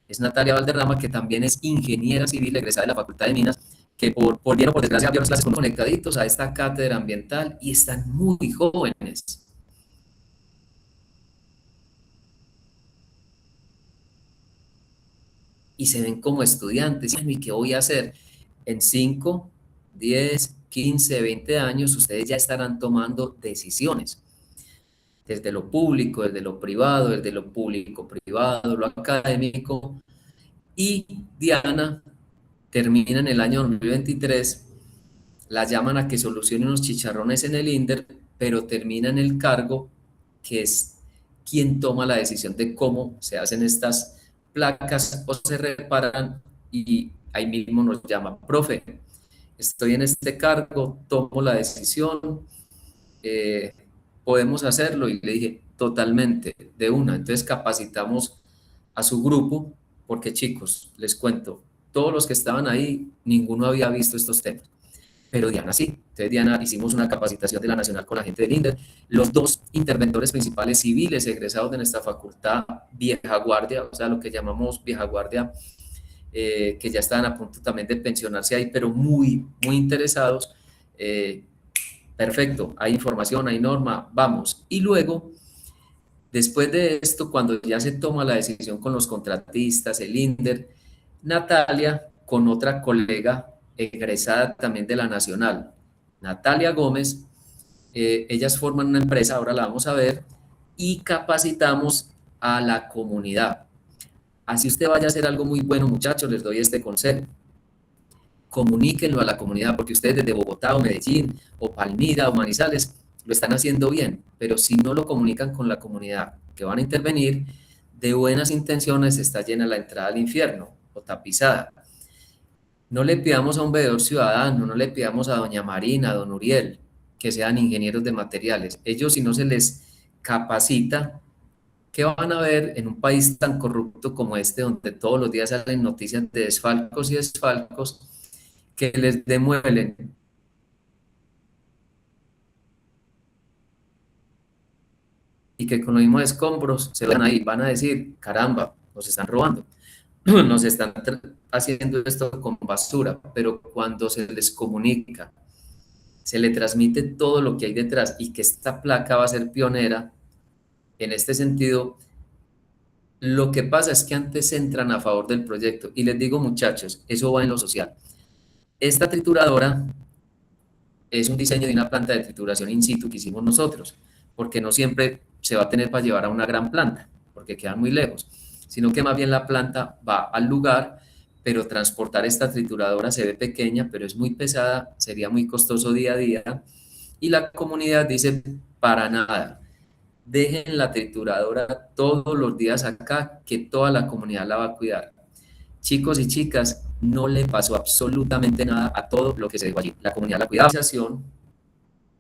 es Natalia Valderrama, que también es ingeniera civil egresada de la Facultad de Minas, que por bien o por desgracia vieron las clases conectaditos a esta cátedra ambiental y están muy jóvenes. Y se ven como estudiantes. ¿Y qué voy a hacer? En 5, 10, 15, 20 años ustedes ya estarán tomando decisiones. Desde lo público, desde lo privado, desde lo público-privado, lo académico. Y Diana termina en el año 2023, la llaman a que solucione unos chicharrones en el INDER, pero termina en el cargo que es quien toma la decisión de cómo se hacen estas placas o se reparan, y ahí mismo nos llama, profe, estoy en este cargo, tomo la decisión, podemos hacerlo, y le dije, totalmente, de una. Entonces capacitamos a su grupo, porque chicos, les cuento, todos los que estaban ahí, ninguno había visto estos temas, pero Diana sí. Entonces Diana, hicimos una capacitación de la Nacional con la gente del INDER, los dos interventores principales civiles egresados de nuestra facultad, vieja guardia, o sea, lo que llamamos vieja guardia, que ya estaban a punto también de pensionarse ahí, pero muy, muy interesados. Perfecto, hay información, hay norma, vamos. Y luego, después de esto, cuando ya se toma la decisión con los contratistas, el INDER, Natalia, con otra colega egresada también de la Nacional, Natalia Gómez, ellas forman una empresa, ahora la vamos a ver, y capacitamos a la comunidad. Así usted vaya a hacer algo muy bueno, muchachos, les doy este consejo. Comuníquenlo a la comunidad, porque ustedes desde Bogotá o Medellín o Palmira o Manizales lo están haciendo bien, pero si no lo comunican con la comunidad que van a intervenir, de buenas intenciones está llena la entrada al infierno o tapizada. No le pidamos a un veedor ciudadano, no le pidamos a doña Marina, a don Uriel, que sean ingenieros de materiales. Ellos, si no se les capacita, ¿qué van a ver en un país tan corrupto como este, donde todos los días salen noticias de desfalcos y desfalcos, que les demuelen y que con los mismos escombros se van a ir, van a decir, caramba, nos están robando, nos están haciendo esto con basura? Pero cuando se les comunica, se le transmite todo lo que hay detrás y que esta placa va a ser pionera en este sentido, lo que pasa es que antes entran a favor del proyecto. Y les digo, muchachos, eso va en lo social. Esta trituradora es un diseño de una planta de trituración in situ que hicimos nosotros, porque no siempre se va a tener para llevar a una gran planta, porque quedan muy lejos, sino que más bien la planta va al lugar, pero transportar esta trituradora se ve pequeña, pero es muy pesada, sería muy costoso día a día, y la comunidad dice, para nada, dejen la trituradora todos los días acá, que toda la comunidad la va a cuidar. Chicos y chicas, no le pasó absolutamente nada a todo lo que se dijo allí. La comunidad la cuidaba.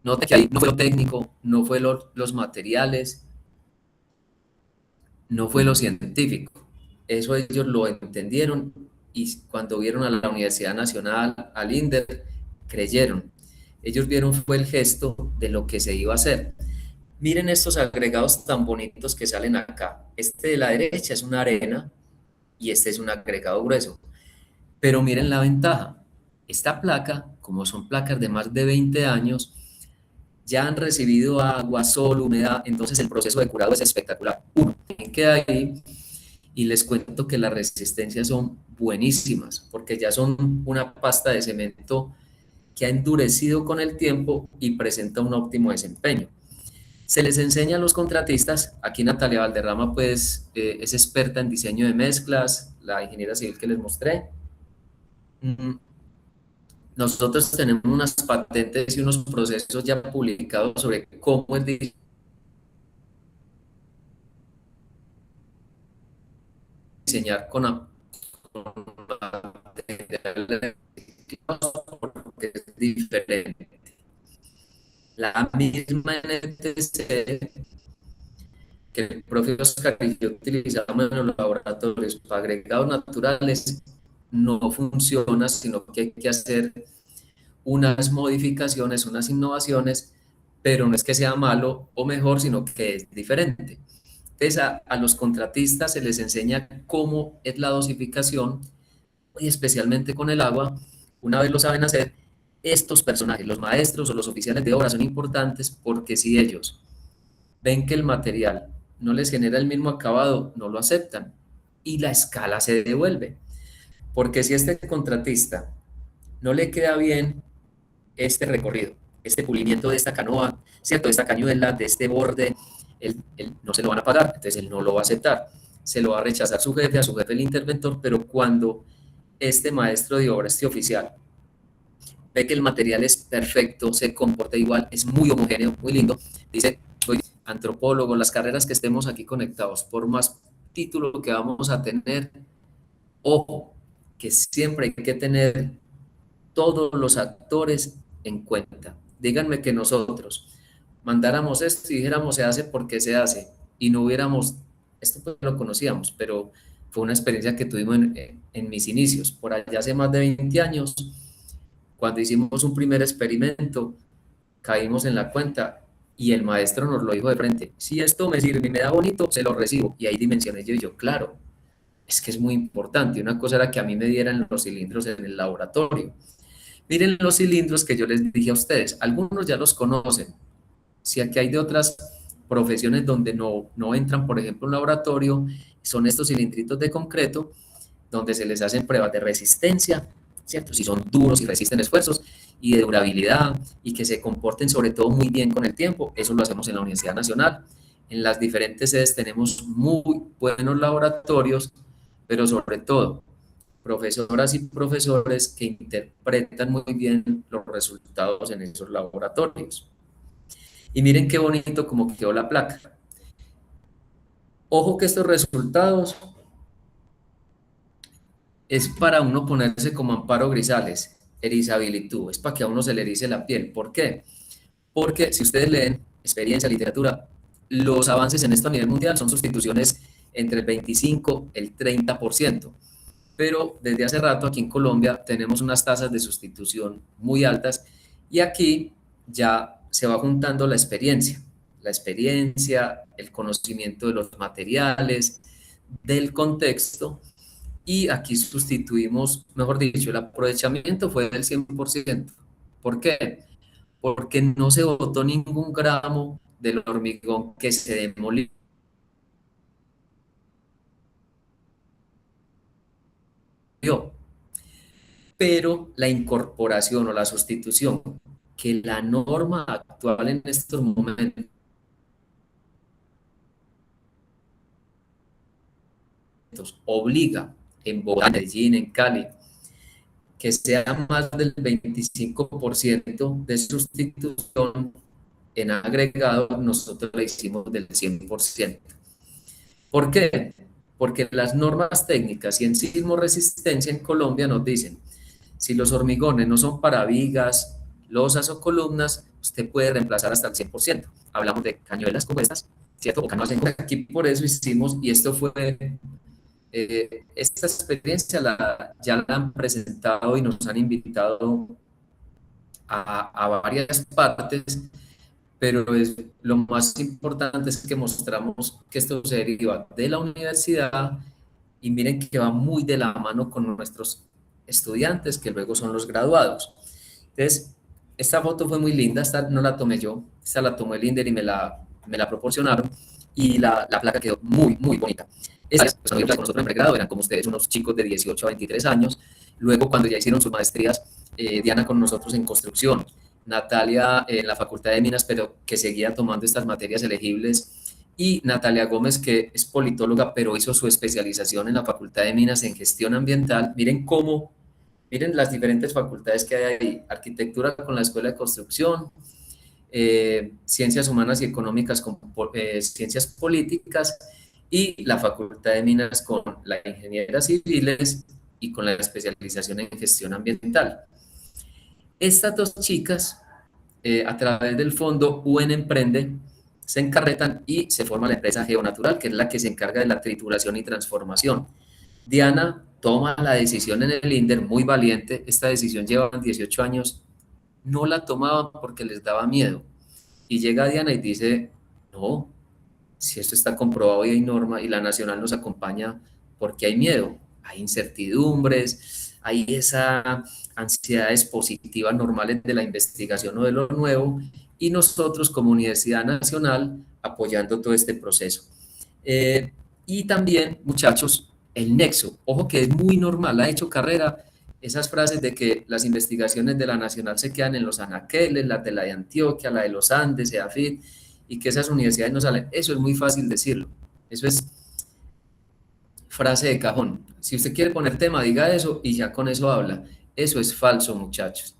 Note que ahí no fue lo técnico, no fue los materiales, no fue lo científico. Eso ellos lo entendieron y cuando vieron a la Universidad Nacional, al INDER, creyeron. Ellos vieron fue el gesto de lo que se iba a hacer. Miren estos agregados tan bonitos que salen acá. Este de la derecha es una arena y este es un agregado grueso. Pero miren la ventaja. Esta placa, como son placas de más de 20 años, ya han recibido agua, sol, humedad, entonces el proceso de curado es espectacular. Queda ahí y les cuento que las resistencias son buenísimas porque ya son una pasta de cemento que ha endurecido con el tiempo y presenta un óptimo desempeño. Se les enseña a los contratistas, aquí Natalia Valderrama pues es experta en diseño de mezclas, la ingeniera civil que les mostré. Nosotros tenemos unas patentes y unos procesos ya publicados sobre cómo es diseñar con materiales porque es diferente. La misma NTC que el profe Oscar y yo utilizamos en los laboratorios para agregados naturales no funciona, sino que hay que hacer unas modificaciones, unas innovaciones, pero no es que sea malo o mejor, sino que es diferente. Entonces a los contratistas se les enseña cómo es la dosificación y especialmente con el agua. Una vez lo saben hacer, estos personajes, los maestros o los oficiales de obra son importantes porque si ellos ven que el material no les genera el mismo acabado, no lo aceptan y la escala se devuelve. Porque si a este contratista no le queda bien este recorrido, este pulimiento de esta canoa, ¿cierto? De esta cañuela, de este borde, él no se lo van a pagar, entonces él no lo va a aceptar. Se lo va a rechazar a su jefe el interventor, pero cuando este maestro de obra, este oficial, ve que el material es perfecto, se comporta igual, es muy homogéneo, muy lindo, dice, soy antropólogo, las carreras que estemos aquí conectados, por más título que vamos a tener, ojo, que siempre hay que tener todos los actores en cuenta. Díganme que nosotros mandáramos esto y dijéramos se hace porque se hace y no hubiéramos, esto pues lo conocíamos, pero fue una experiencia que tuvimos en mis inicios, por allá hace más de 20 años, cuando hicimos un primer experimento, caímos en la cuenta y el maestro nos lo dijo de frente, si esto me sirve y me da bonito, se lo recibo. Y ahí dimensioné yo, claro, es que es muy importante. Una cosa era que a mí me dieran los cilindros en el laboratorio. Miren los cilindros que yo les dije a ustedes, algunos ya los conocen. Si aquí hay de otras profesiones donde no entran, por ejemplo, un laboratorio, son estos cilindritos de concreto donde se les hacen pruebas de resistencia, ¿cierto? Si son duros y resisten esfuerzos, y de durabilidad, y que se comporten sobre todo muy bien con el tiempo. Eso lo hacemos en la Universidad Nacional. En las diferentes sedes tenemos muy buenos laboratorios, pero sobre todo profesoras y profesores que interpretan muy bien los resultados en esos laboratorios. Y miren qué bonito como quedó la placa. Ojo que estos resultados es para uno ponerse como Amparo Grisales, erizabilitud, es para que a uno se le erice la piel. ¿Por qué? Porque si ustedes leen experiencia, literatura, los avances en esto a nivel mundial son sustituciones entre el 25 y el 30%. Pero desde hace rato aquí en Colombia tenemos unas tasas de sustitución muy altas y aquí ya se va juntando la experiencia, el conocimiento de los materiales, del contexto, y aquí sustituimos, mejor dicho, el aprovechamiento fue del 100%. ¿Por qué? Porque no se botó ningún gramo del hormigón que se demolió. Pero la incorporación o la sustitución que la norma actual en estos momentos obliga en Bogotá, en Medellín, en Cali, que sea más del 25% de sustitución en agregado, nosotros lo hicimos del 100%. ¿Por qué? Porque las normas técnicas y en sismo resistencia en Colombia nos dicen, si los hormigones no son para vigas, losas o columnas, usted puede reemplazar hasta el 100%. Hablamos de cañuelas como estas, ¿cierto? O canoas. Aquí por eso hicimos, y esto fue esta experiencia ya la han presentado y nos han invitado a varias partes, pero lo más importante es que mostramos que esto se deriva de la universidad y miren que va muy de la mano con nuestros estudiantes, que luego son los graduados. Entonces, esta foto fue muy linda, esta no la tomé yo, esta la tomó el INDER y me la proporcionaron, y la placa quedó muy, muy bonita. Estas pues, con nosotros en pregrado eran como ustedes, unos chicos de 18 a 23 años. Luego, cuando ya hicieron sus maestrías, Diana con nosotros en construcción, Natalia en la Facultad de Minas, pero que seguía tomando estas materias elegibles, y Natalia Gómez, que es politóloga, pero hizo su especialización en la Facultad de Minas en gestión ambiental. Miren las diferentes facultades que hay ahí: arquitectura con la Escuela de Construcción, ciencias humanas y económicas con ciencias políticas, y la Facultad de Minas con la ingeniería civiles y con la especialización en gestión ambiental. Estas dos chicas, a través del fondo UN Emprende, se encarretan y se forma la empresa Geonatural, que es la que se encarga de la trituración y transformación. Diana toma la decisión en el INDER, muy valiente. Esta decisión llevaban 18 años, no la tomaban porque les daba miedo. Y llega Diana y dice, no, si esto está comprobado y hay norma y la nacional nos acompaña, ¿por qué hay miedo? Hay incertidumbres, hay esas ansiedades positivas normales de la investigación o de lo nuevo, y nosotros como Universidad Nacional apoyando todo este proceso. Y también, muchachos, el nexo, ojo que es muy normal, ha hecho carrera esas frases de que las investigaciones de la Nacional se quedan en los anaqueles, la de la de Antioquia, la de los Andes, EAFIT, y que esas universidades no salen. Eso es muy fácil decirlo, eso es frase de cajón. Si usted quiere poner tema, diga eso y ya con eso habla. Eso es falso, muchachos.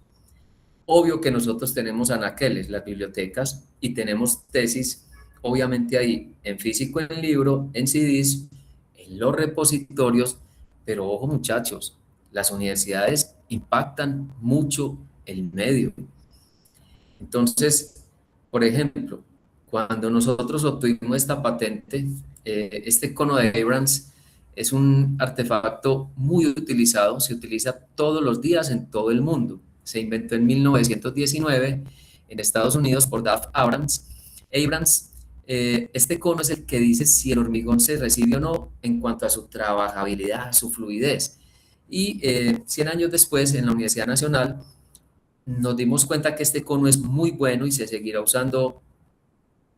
Obvio que nosotros tenemos anaqueles, las bibliotecas, y tenemos tesis, obviamente ahí, en físico, en libro, en CDs, en los repositorios, pero ojo, muchachos, las universidades impactan mucho el medio. Entonces, por ejemplo, cuando nosotros obtuvimos esta patente, este cono de Abrams es un artefacto muy utilizado, se utiliza todos los días en todo el mundo. Se inventó en 1919 en Estados Unidos por Duff Abrams. Este cono es el que dice si el hormigón se recibe o no en cuanto a su trabajabilidad, su fluidez. Y 100 años después, en la Universidad Nacional, nos dimos cuenta que este cono es muy bueno y se seguirá usando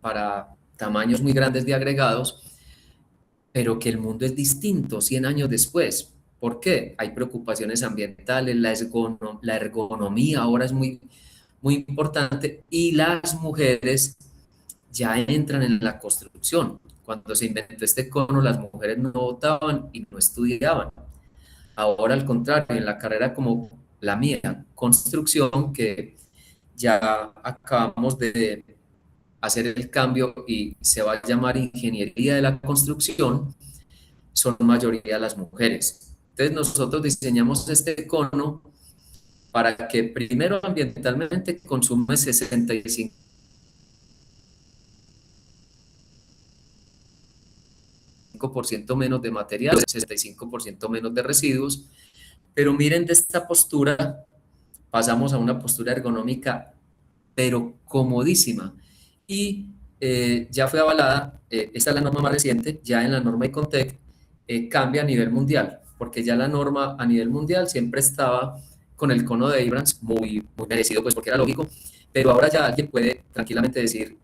para tamaños muy grandes de agregados, pero que el mundo es distinto 100 años después. ¿Por qué? Hay preocupaciones ambientales, la ergonomía ahora es muy, muy importante, y las mujeres ya entran en la construcción. Cuando se inventó este cono, las mujeres no votaban y no estudiaban. Ahora, al contrario, en la carrera como la mía, construcción, que ya acabamos de hacer el cambio y se va a llamar ingeniería de la construcción, son mayoría las mujeres. Entonces nosotros diseñamos este cono para que primero ambientalmente consume 65% menos de materiales, 65% menos de residuos, pero miren, de esta postura pasamos a una postura ergonómica pero comodísima, y ya fue avalada. Esta es la norma más reciente, ya en la norma Icontec cambia a nivel mundial, porque ya la norma a nivel mundial siempre estaba con el cono de Abrams, muy, muy merecido, pues porque era lógico, pero ahora ya alguien puede tranquilamente decir,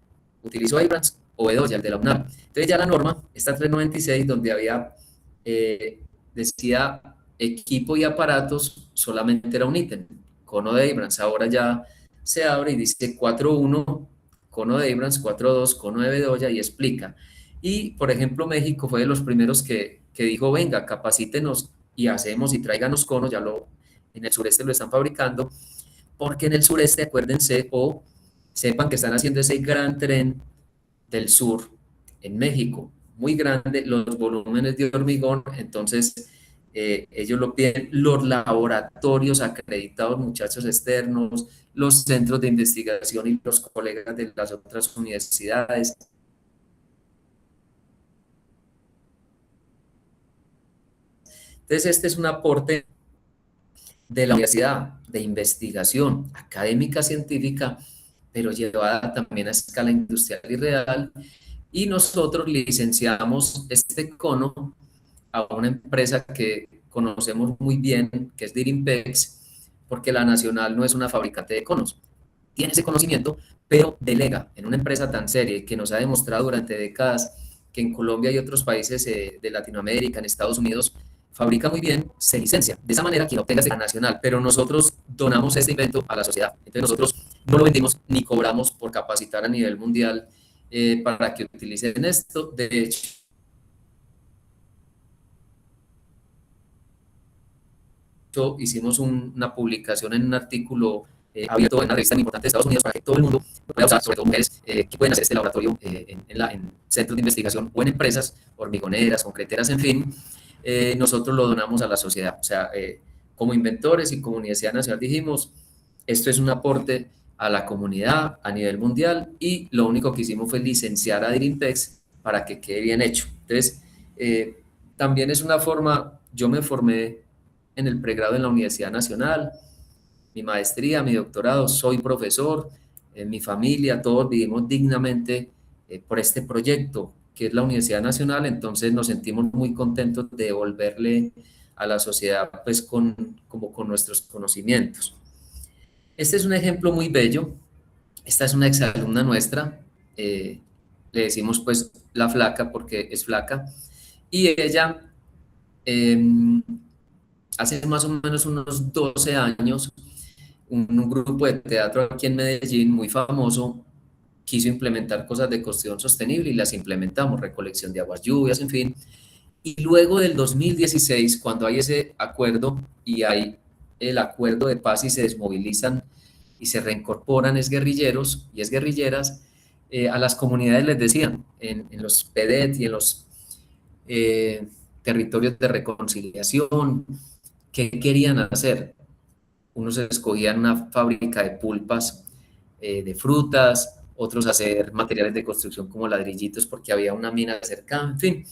utilizo Abrams o Bedoya, el de la UNAM. Entonces ya la norma, esta 396, donde había, decía equipo y aparatos, solamente era un ítem, cono de Abrams. Ahora ya se abre y dice 4.1, cono de Abrams, 4.2, cono de Bedoya, y explica. Y, por ejemplo, México fue de los primeros que dijo, venga, capacítenos y hacemos y tráiganos conos, en el sureste lo están fabricando, porque en el sureste, acuérdense, o sepan que están haciendo ese gran tren del sur en México, muy grande, los volúmenes de hormigón. Entonces ellos lo piden, los laboratorios acreditados, muchachos externos, los centros de investigación y los colegas de las otras universidades. Entonces, este es un aporte de la universidad, de investigación académica, científica, pero llevada también a escala industrial y real. Y nosotros licenciamos este cono a una empresa que conocemos muy bien, que es Dirimpex, porque la Nacional no es una fabricante de conos. Tiene ese conocimiento, pero delega en una empresa tan seria y que nos ha demostrado durante décadas que en Colombia y otros países de Latinoamérica, en Estados Unidos, fabrica muy bien, se licencia. De esa manera, quien obtenga es la nacional, pero nosotros donamos este invento a la sociedad. Entonces nosotros no lo vendimos ni cobramos por capacitar a nivel mundial para que utilicen esto. De hecho, hicimos una publicación en un artículo abierto en una revista muy importante de Estados Unidos para que todo el mundo lo pueda usar, sobre todo mujeres que pueden hacer este laboratorio en centros de investigación o en empresas hormigoneras, concreteras, en fin. Nosotros lo donamos a la sociedad. O sea, como inventores y como Universidad Nacional dijimos, esto es un aporte a la comunidad a nivel mundial y lo único que hicimos fue licenciar a Dirimpex para que quede bien hecho. Entonces, también es una forma, yo me formé en el pregrado en la Universidad Nacional, mi maestría, mi doctorado, soy profesor, en mi familia, todos vivimos dignamente por este proyecto que es la Universidad Nacional, entonces nos sentimos muy contentos de devolverle a la sociedad pues como con nuestros conocimientos. Este es un ejemplo muy bello, esta es una exalumna nuestra, le decimos pues la flaca porque es flaca, y ella hace más o menos unos 12 años, un grupo de teatro aquí en Medellín muy famoso quiso implementar cosas de construcción sostenible y las implementamos, recolección de aguas lluvias, en fin. Y luego del 2016, cuando hay ese acuerdo y hay el acuerdo de paz y se desmovilizan y se reincorporan guerrilleros y guerrilleras, a las comunidades les decían en los PEDET y en los territorios de reconciliación qué querían hacer. Unos escogían una fábrica de pulpas de frutas, otros hacer materiales de construcción como ladrillitos porque había una mina cercana, en fin.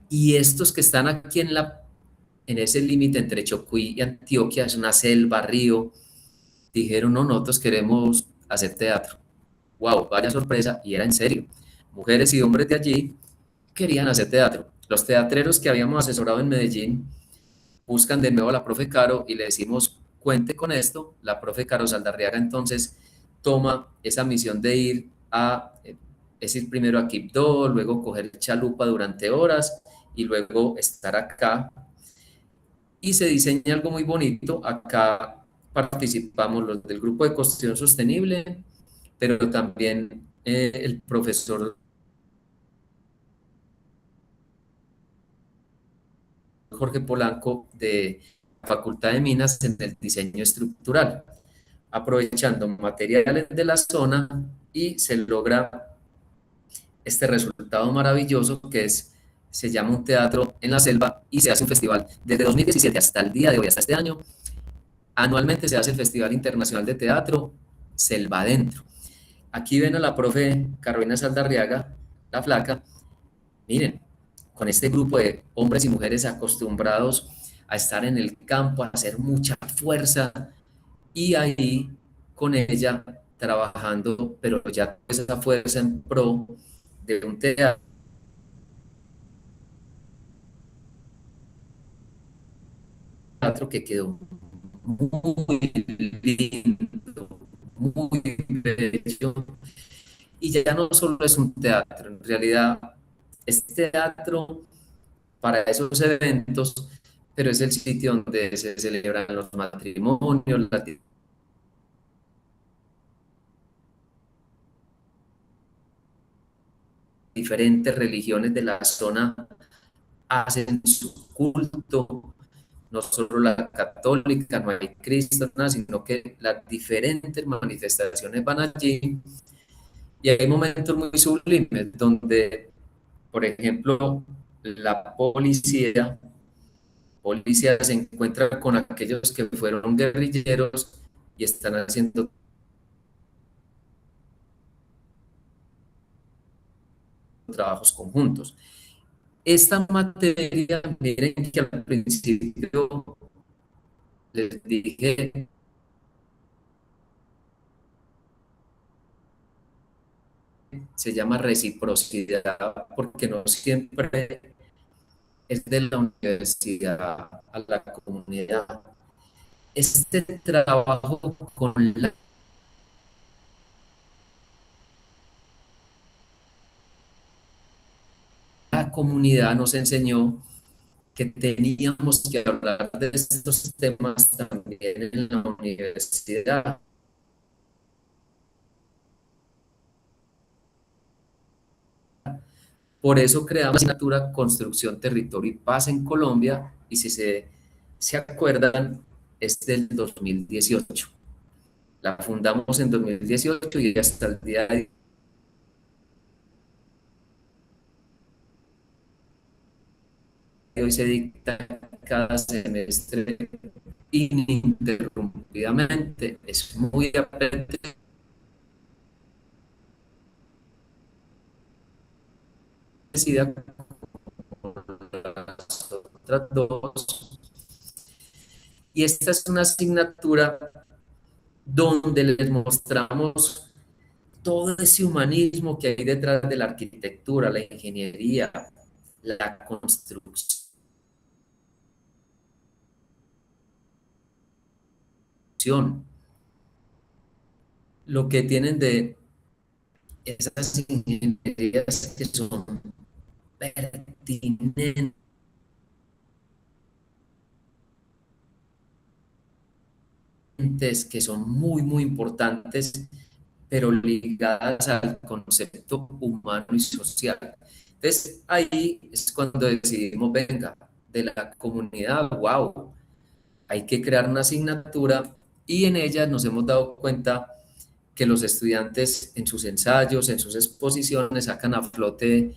Y estos que están aquí en ese límite entre Chocó y Antioquia, es una selva, río, dijeron, no, nosotros queremos hacer teatro. Wow, vaya sorpresa, y era en serio. Mujeres y hombres de allí querían hacer teatro. Los teatreros que habíamos asesorado en Medellín buscan de nuevo a la profe Caro y le decimos, cuente con esto. La profe Caro Saldarriaga entonces toma esa misión de es ir primero a Quibdó, luego coger chalupa durante horas y luego estar acá. Y se diseña algo muy bonito. Acá participamos los del grupo de construcción sostenible, pero también el profesor Jorge Polanco de la Facultad de Minas en el diseño estructural, aprovechando materiales de la zona y se logra este resultado maravilloso que se llama un teatro en la selva y se hace un festival. Desde 2017 hasta el día de hoy, hasta este año, anualmente se hace el Festival Internacional de Teatro Selva Adentro. Aquí ven a la profe Carolina Saldarriaga, la flaca. Miren, con este grupo de hombres y mujeres acostumbrados a estar en el campo, a hacer mucha fuerza, y ahí con ella trabajando, pero ya esa fuerza en pro de un teatro que quedó muy lindo, muy bello, y ya no solo es un teatro, en realidad es teatro para esos eventos, pero es el sitio donde se celebran los matrimonios, las diferentes religiones de la zona hacen su culto, no solo la católica, no hay Cristo, nada, sino que las diferentes manifestaciones van allí y hay momentos muy sublimes donde, por ejemplo, la policía se encuentra con aquellos que fueron guerrilleros y están haciendo trabajos conjuntos. Esta materia, miren que al principio les dije, se llama reciprocidad, porque no siempre es de la universidad a la comunidad. Este trabajo con la comunidad nos enseñó que teníamos que hablar de estos temas también en la universidad. Por eso creamos la asignatura Construcción, Territorio y Paz en Colombia, y si se acuerdan, es del 2018. La fundamos en 2018 y hasta el día de hoy se dicta cada semestre ininterrumpidamente. Es muy apetecible con las otras dos. Y esta es una asignatura donde les mostramos todo ese humanismo que hay detrás de la arquitectura, la ingeniería, la construcción, lo que tienen de esas ingenierías que son pertinentes, que son muy, muy importantes, pero ligadas al concepto humano y social. Entonces, ahí es cuando decidimos, venga, de la comunidad, wow, hay que crear una asignatura y en ella nos hemos dado cuenta que los estudiantes en sus ensayos, en sus exposiciones, sacan a flote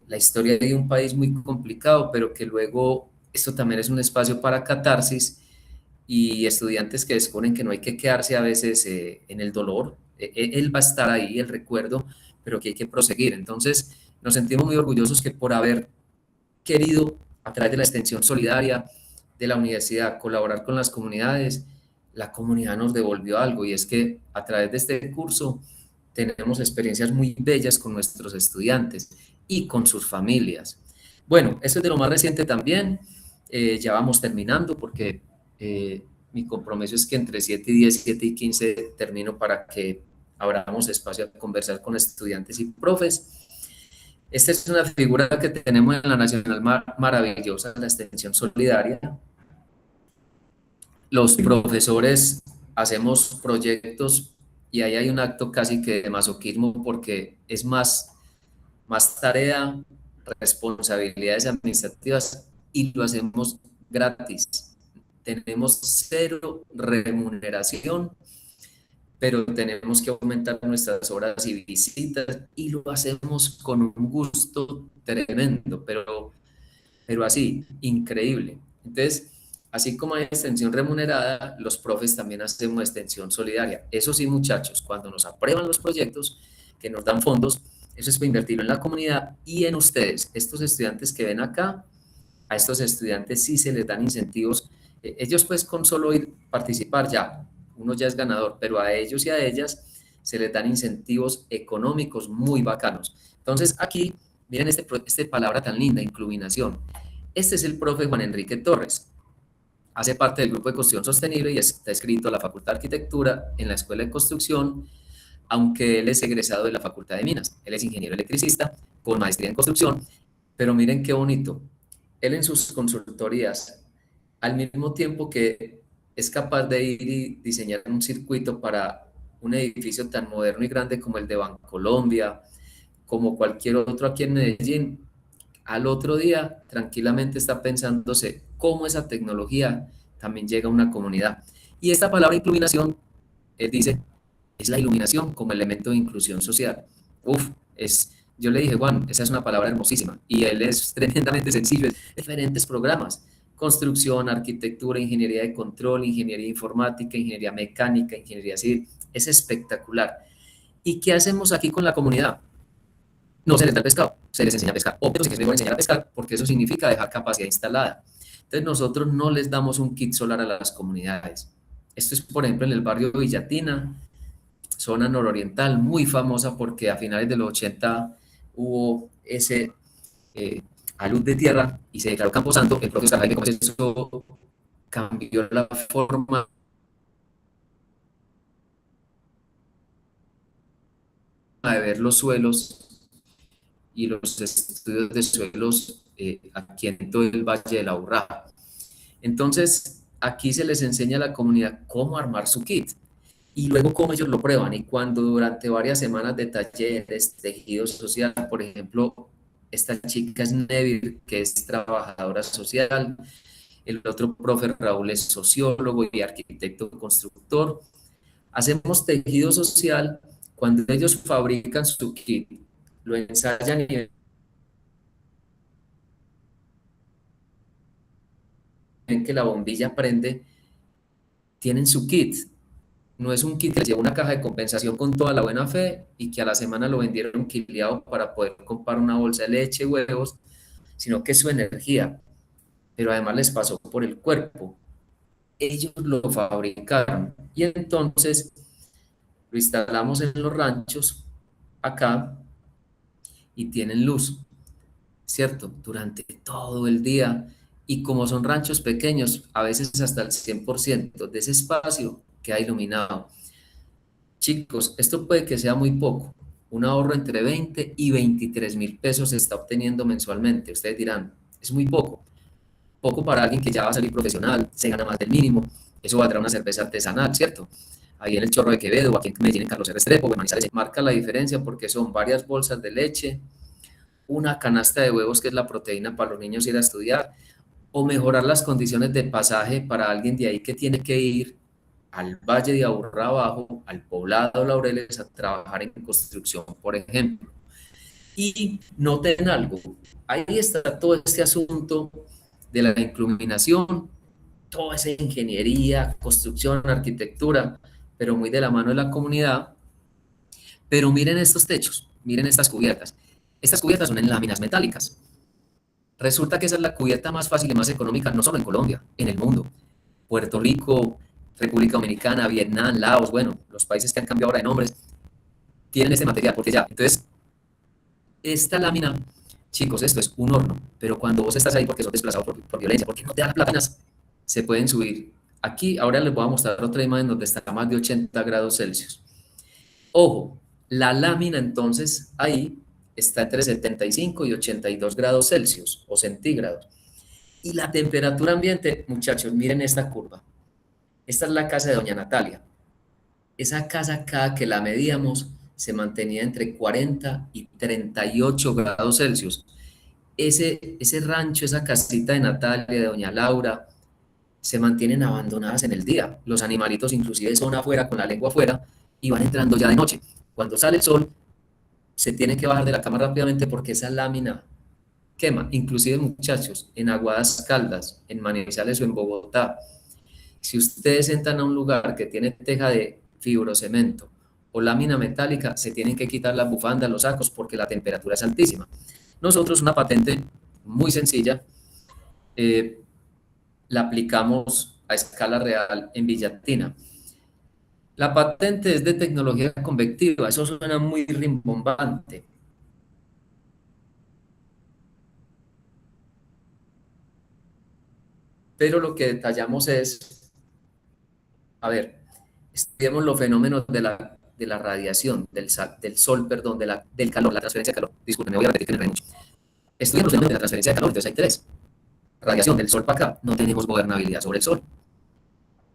la historia de un país muy complicado, pero que luego esto también es un espacio para catarsis y estudiantes que descubren que no hay que quedarse a veces en el dolor, él va a estar ahí, el recuerdo, pero que hay que proseguir. Entonces, nos sentimos muy orgullosos que por haber querido, a través de la extensión solidaria de la universidad, colaborar con las comunidades, la comunidad nos devolvió algo y es que a través de este curso tenemos experiencias muy bellas con nuestros estudiantes y con sus familias. Bueno, esto es de lo más reciente también, ya vamos terminando porque mi compromiso es que entre 7 y 10, 7 y 15 termino para que abramos espacio a conversar con estudiantes y profes. Esta es una figura que tenemos en la Nacional maravillosa, la extensión solidaria. Los profesores hacemos proyectos y ahí hay un acto casi que de masoquismo porque es más tarea, responsabilidades administrativas y lo hacemos gratis. Tenemos cero remuneración, pero tenemos que aumentar nuestras horas y visitas y lo hacemos con un gusto tremendo, pero así, increíble. Entonces, así como hay extensión remunerada, los profes también hacemos extensión solidaria. Eso sí, muchachos, cuando nos aprueban los proyectos, que nos dan fondos, eso es para invertirlo en la comunidad y en ustedes. Estos estudiantes que ven acá, a estos estudiantes sí se les dan incentivos. Ellos pues con solo ir participar ya, uno ya es ganador, pero a ellos y a ellas se les dan incentivos económicos muy bacanos. Entonces aquí, miren este palabra tan linda, incluminación. Este es el profe Juan Enrique Torres. Hace parte del grupo de construcción sostenible y está escrito a la Facultad de Arquitectura en la Escuela de Construcción, aunque él es egresado de la Facultad de Minas. Él es ingeniero electricista con maestría en construcción, pero miren qué bonito. Él en sus consultorías, al mismo tiempo que es capaz de ir y diseñar un circuito para un edificio tan moderno y grande como el de Bancolombia, como cualquier otro aquí en Medellín, al otro día tranquilamente está pensándose cómo esa tecnología también llega a una comunidad. Y esta palabra iluminación, él dice, es la iluminación como elemento de inclusión social. Uf, yo le dije, Juan, esa es una palabra hermosísima. Y él es tremendamente sencillo. Diferentes programas, construcción, arquitectura, ingeniería de control, ingeniería informática, ingeniería mecánica, ingeniería civil. Es espectacular. ¿Y qué hacemos aquí con la comunidad? No se les da el pescado. se les enseña a pescar. Otros sí que es mejor enseñar a pescar porque eso significa dejar capacidad instalada. Entonces nosotros no les damos un kit solar a las comunidades. Esto es, por ejemplo, en el barrio Villatina, zona nororiental, muy famosa porque a finales de los 80 hubo ese a luz de tierra y se declaró Camposanto. El propio Oscar Jaime Gómez eso cambió la forma de ver los suelos y los estudios de suelos aquí en todo el Valle de la Urrá. Entonces, aquí se les enseña a la comunidad cómo armar su kit y luego cómo ellos lo prueban. Y cuando durante varias semanas de talleres, tejido social, por ejemplo, esta chica es Neville, que es trabajadora social, el otro profe Raúl es sociólogo y arquitecto constructor. Hacemos tejido social. Cuando ellos fabrican su kit, lo ensayan y ven que la bombilla prende, tienen su kit. No es un kit que lleva una caja de compensación con toda la buena fe y que a la semana lo vendieron quileado para poder comprar una bolsa de leche, huevos, sino que es su energía. Pero además les pasó por el cuerpo. Ellos lo fabricaron y entonces lo instalamos en los ranchos acá y tienen luz, ¿cierto? Durante todo el día. Y como son ranchos pequeños, a veces hasta el 100% de ese espacio queda iluminado. Chicos, esto puede que sea muy poco. Un ahorro entre 20 y 23.000 pesos se está obteniendo mensualmente. Ustedes dirán, es muy poco. Poco para alguien que ya va a salir profesional, se gana más del mínimo. Eso va a traer una cerveza artesanal, ¿cierto? Ahí en el Chorro de Quevedo, o aquí en Medellín, en Carlos R. Restrepo, en Manizales, marca la diferencia porque son varias bolsas de leche, una canasta de huevos que es la proteína para los niños ir a estudiar, o mejorar las condiciones de pasaje para alguien de ahí que tiene que ir al Valle de Aburrá Abajo, al poblado Laureles, a trabajar en construcción, por ejemplo. Y noten algo, ahí está todo este asunto de la iluminación, toda esa ingeniería, construcción, arquitectura, pero muy de la mano de la comunidad. Pero miren estos techos, miren estas cubiertas. Estas cubiertas son en láminas metálicas. Resulta que esa es la cubierta más fácil y más económica, no solo en Colombia, en el mundo. Puerto Rico, República Dominicana, Vietnam, Laos, bueno, los países que han cambiado ahora de nombres, tienen este material, porque ya. Entonces, esta lámina, chicos, esto es un horno, pero cuando vos estás ahí porque sos desplazado por violencia, porque no te dan platanas, se pueden subir. Aquí, ahora les voy a mostrar otra imagen donde está a más de 80 grados Celsius. Ojo, la lámina entonces ahí está entre 75 y 82 grados Celsius o centígrados. Y la temperatura ambiente, muchachos, miren esta curva. Esta es la casa de doña Natalia. Esa casa, cada que la medíamos, se mantenía entre 40 y 38 grados Celsius. Ese rancho, esa casita de Natalia, de doña Laura, se mantienen abandonadas en el día. Los animalitos inclusive son afuera, con la lengua afuera, y van entrando ya de noche. Cuando sale el sol, se tiene que bajar de la cama rápidamente porque esa lámina quema. Inclusive, muchachos, en Aguadas Caldas, en Manizales o en Bogotá, si ustedes entran a un lugar que tiene teja de fibrocemento o lámina metálica, se tienen que quitar las bufandas, los sacos, porque la temperatura es altísima. Nosotros una patente muy sencilla, la aplicamos a escala real en Villatina. La patente es de tecnología convectiva, eso suena muy rimbombante. Pero lo que detallamos es, a ver, estudiamos los fenómenos de la radiación, del sol, perdón, del calor, la transferencia de calor. Disculpen, me voy a repetir que me reí mucho. Estudiamos los fenómenos de la transferencia de calor, entonces hay tres. Radiación del sol para acá, no tenemos gobernabilidad sobre el sol.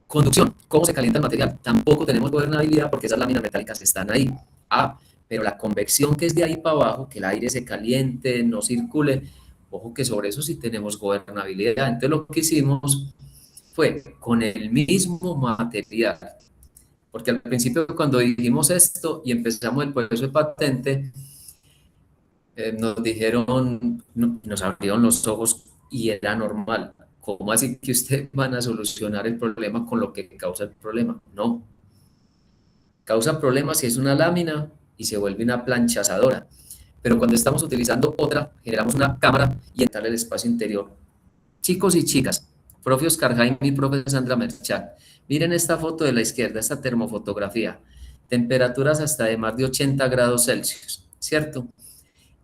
Conducción, ¿cómo se calienta el material? Tampoco tenemos gobernabilidad porque esas láminas metálicas están ahí. Pero la convección que es de ahí para abajo, que el aire se caliente, no circule, ojo que sobre eso sí tenemos gobernabilidad. Entonces lo que hicimos fue con el mismo material, porque al principio cuando dijimos esto y empezamos el proceso de patente, nos dijeron, nos abrieron los ojos y era normal. ¿Cómo así que ustedes van a solucionar el problema con lo que causa el problema? No. Causa problemas si es una lámina y se vuelve una plancha asadora. pero cuando estamos utilizando otra, generamos una cámara y entrar el espacio interior. Chicos y chicas, profe Oscar Jaime y profe Sandra Merchan, miren esta foto de la izquierda, esta termofotografía, temperaturas hasta de más de 80 grados Celsius, ¿cierto?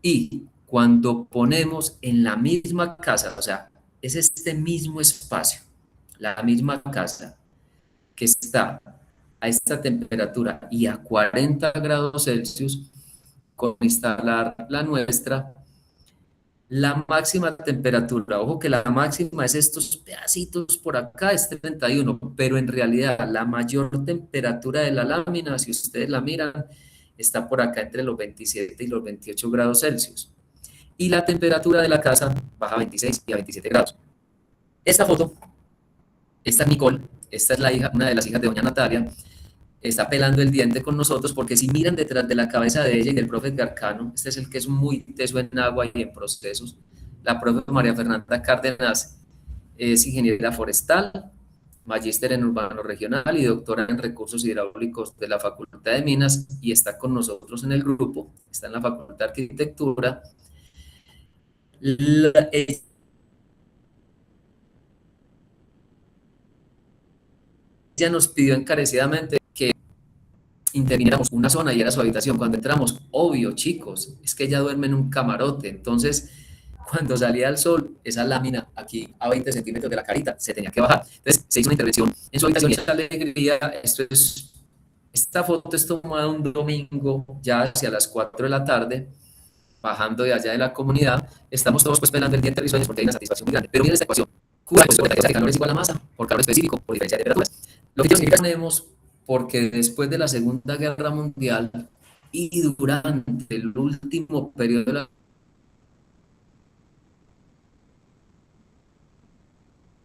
Y cuando ponemos en la misma casa, o sea, es este mismo espacio, la misma casa que está a esta temperatura y a 40 grados Celsius, con instalar la nuestra, la máxima temperatura, ojo que la máxima es estos pedacitos por acá, es 31, pero en realidad la mayor temperatura de la lámina, si ustedes la miran, está por acá entre los 27 y los 28 grados Celsius. Y la temperatura de la casa baja a 26 y a 27 grados. Esta foto, esta es Nicole, esta es la hija, una de las hijas de doña Natalia, está pelando el diente con nosotros, porque si miran detrás de la cabeza de ella y del profe Garcano, este es el que es muy teso en agua y en procesos, la profe María Fernanda Cárdenas es ingeniera forestal, magíster en urbano regional y doctora en recursos hidráulicos de la Facultad de Minas, y está con nosotros en el grupo, está en la Facultad de Arquitectura. Ella nos pidió encarecidamente que interviniéramos una zona y era su habitación. Cuando entramos, obvio, chicos, es que ella duerme en un camarote, entonces cuando salía el sol, esa lámina aquí a 20 centímetros de la carita se tenía que bajar. Entonces se hizo una intervención en su habitación y esta alegría, esta foto es tomada un domingo ya hacia las 4 de la tarde, bajando de allá de la comunidad, estamos todos pues pelando el diente risueños porque hay una satisfacción muy grande. Pero miren esta ecuación, Q de calor es igual a masa por calor específico por diferencia de temperaturas. Lo que significa que tenemos, porque después de la Segunda Guerra Mundial y durante el último periodo de la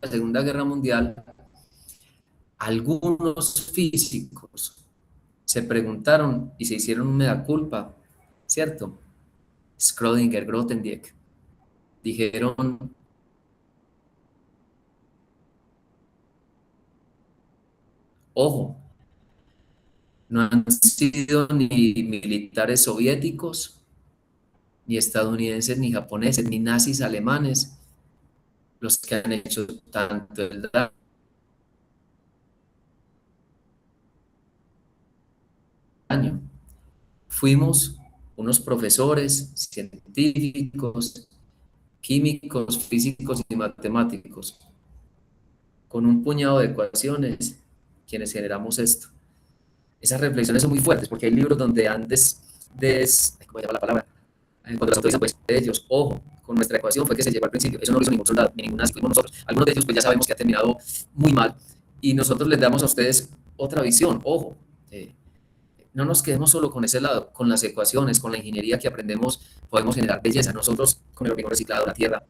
Segunda Guerra Mundial, algunos físicos se preguntaron y se hicieron un mea culpa, ¿cierto? Schrödinger, Grothendieck, dijeron: ojo, no han sido ni militares soviéticos, ni estadounidenses, ni japoneses, ni nazis alemanes los que han hecho tanto el daño. Fuimos unos profesores, científicos, químicos, físicos y matemáticos, con un puñado de ecuaciones, quienes generamos esto. Esas reflexiones son muy fuertes, porque hay libros donde antes ¿cómo se llama la palabra? Cuando los autorizan, pues ellos, ojo, con nuestra ecuación fue que se llegó al principio, eso no lo hizo ningún soldado, ni ningún nazi, fuimos nosotros. Algunos de ellos pues ya sabemos que ha terminado muy mal, y nosotros les damos a ustedes otra visión, ojo, no nos quedemos solo con ese lado, con las ecuaciones, con la ingeniería que aprendemos, podemos generar belleza. Nosotros, con el hormigón reciclado, la tierra,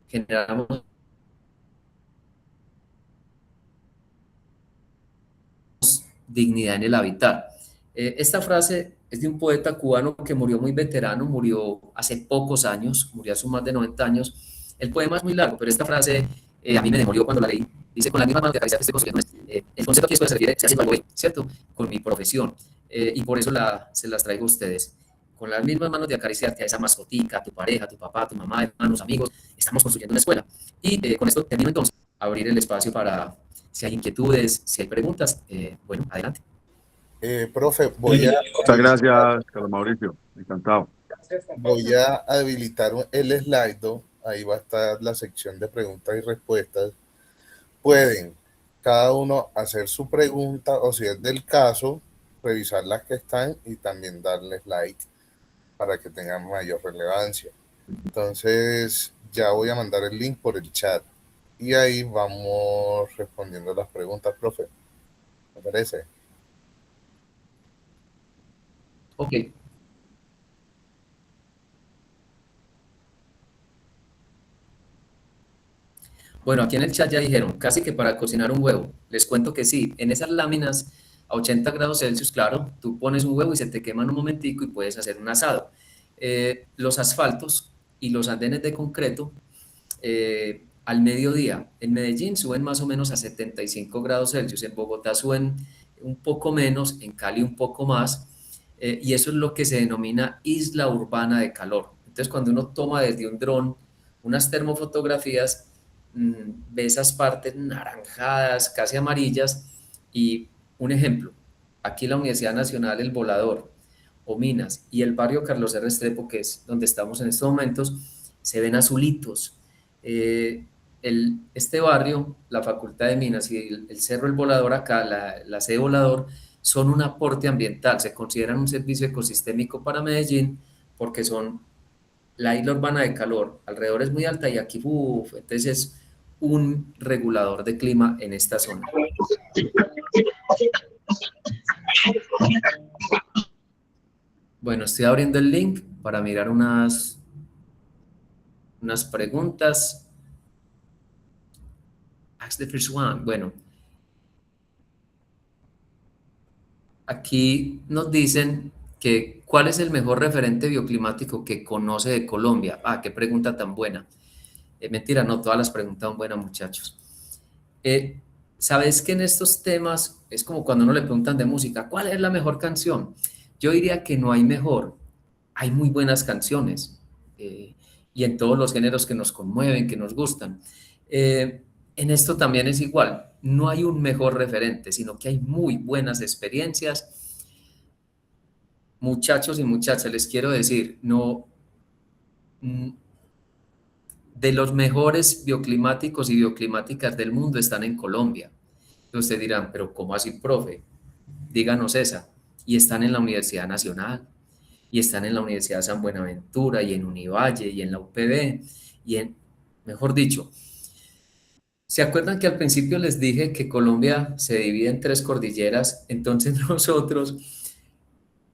generamos dignidad en el hábitat. Esta frase es de un poeta cubano que murió muy veterano, murió hace pocos años, murió hace más de 90 años. El poema es muy largo, pero esta frase a mí me demolió cuando la leí. Dice: con la misma mano que acaricia que estoy construyendo. El concepto aquí es que se refiere, se hace algo, ¿cierto? Con mi profesión. Y por eso se las traigo a ustedes. Con las mismas manos de acariciarte a esa mascotica, a tu pareja, a tu papá, a tu mamá, hermanos, amigos, estamos construyendo una escuela. Y con esto termino entonces, abrir el espacio para, si hay inquietudes, si hay preguntas, bueno, adelante. Profe, muchas gracias, Carlos Mauricio, encantado. Voy a habilitar el Slido, ahí va a estar la sección de preguntas y respuestas. Pueden cada uno hacer su pregunta, o si es del caso, revisar las que están y también darles like para que tengan mayor relevancia. Entonces ya voy a mandar el link por el chat y ahí vamos respondiendo las preguntas, profe. ¿Me parece? Ok. Bueno, aquí en el chat ya dijeron, casi que para cocinar un huevo. Les cuento que sí, en esas láminas a 80 grados Celsius, claro, tú pones un huevo y se te quema en un momentico y puedes hacer un asado. Los asfaltos y los andenes de concreto, al mediodía, en Medellín suben más o menos a 75 grados Celsius, en Bogotá suben un poco menos, en Cali un poco más. y eso es lo que se denomina isla urbana de calor. Entonces, cuando uno toma desde un dron unas termofotografías, ve esas partes naranjadas, casi amarillas, y un ejemplo, aquí la Universidad Nacional El Volador, o Minas, y el barrio Carlos R. Restrepo, que es donde estamos en estos momentos, se ven azulitos. Este barrio, la Facultad de Minas y el Cerro El Volador acá, la sede Volador, son un aporte ambiental, se consideran un servicio ecosistémico para Medellín porque son la isla urbana de calor, alrededor es muy alta y aquí, entonces es un regulador de clima en esta zona. Bueno, estoy abriendo el link para mirar unas preguntas. Ask the first one. Bueno, aquí nos dicen que ¿cuál es el mejor referente bioclimático que conoce de Colombia? Ah, qué pregunta tan buena. Mentira, no, todas las preguntas son buenas, muchachos. ¿Sabes que en estos temas es como cuando uno le preguntan de música, ¿cuál es la mejor canción? Yo diría que no hay mejor, hay muy buenas canciones y en todos los géneros que nos conmueven, que nos gustan. En esto también es igual, no hay un mejor referente, sino que hay muy buenas experiencias. Muchachos y muchachas, les quiero decir, no, de los mejores bioclimáticos y bioclimáticas del mundo están en Colombia. Ustedes dirán, pero ¿cómo así, profe? Díganos esa. Y están en la Universidad Nacional, y están en la Universidad de San Buenaventura, y en Univalle, y en la UPB, y en, mejor dicho, ¿se acuerdan que al principio les dije que Colombia se divide en 3 cordilleras? Entonces nosotros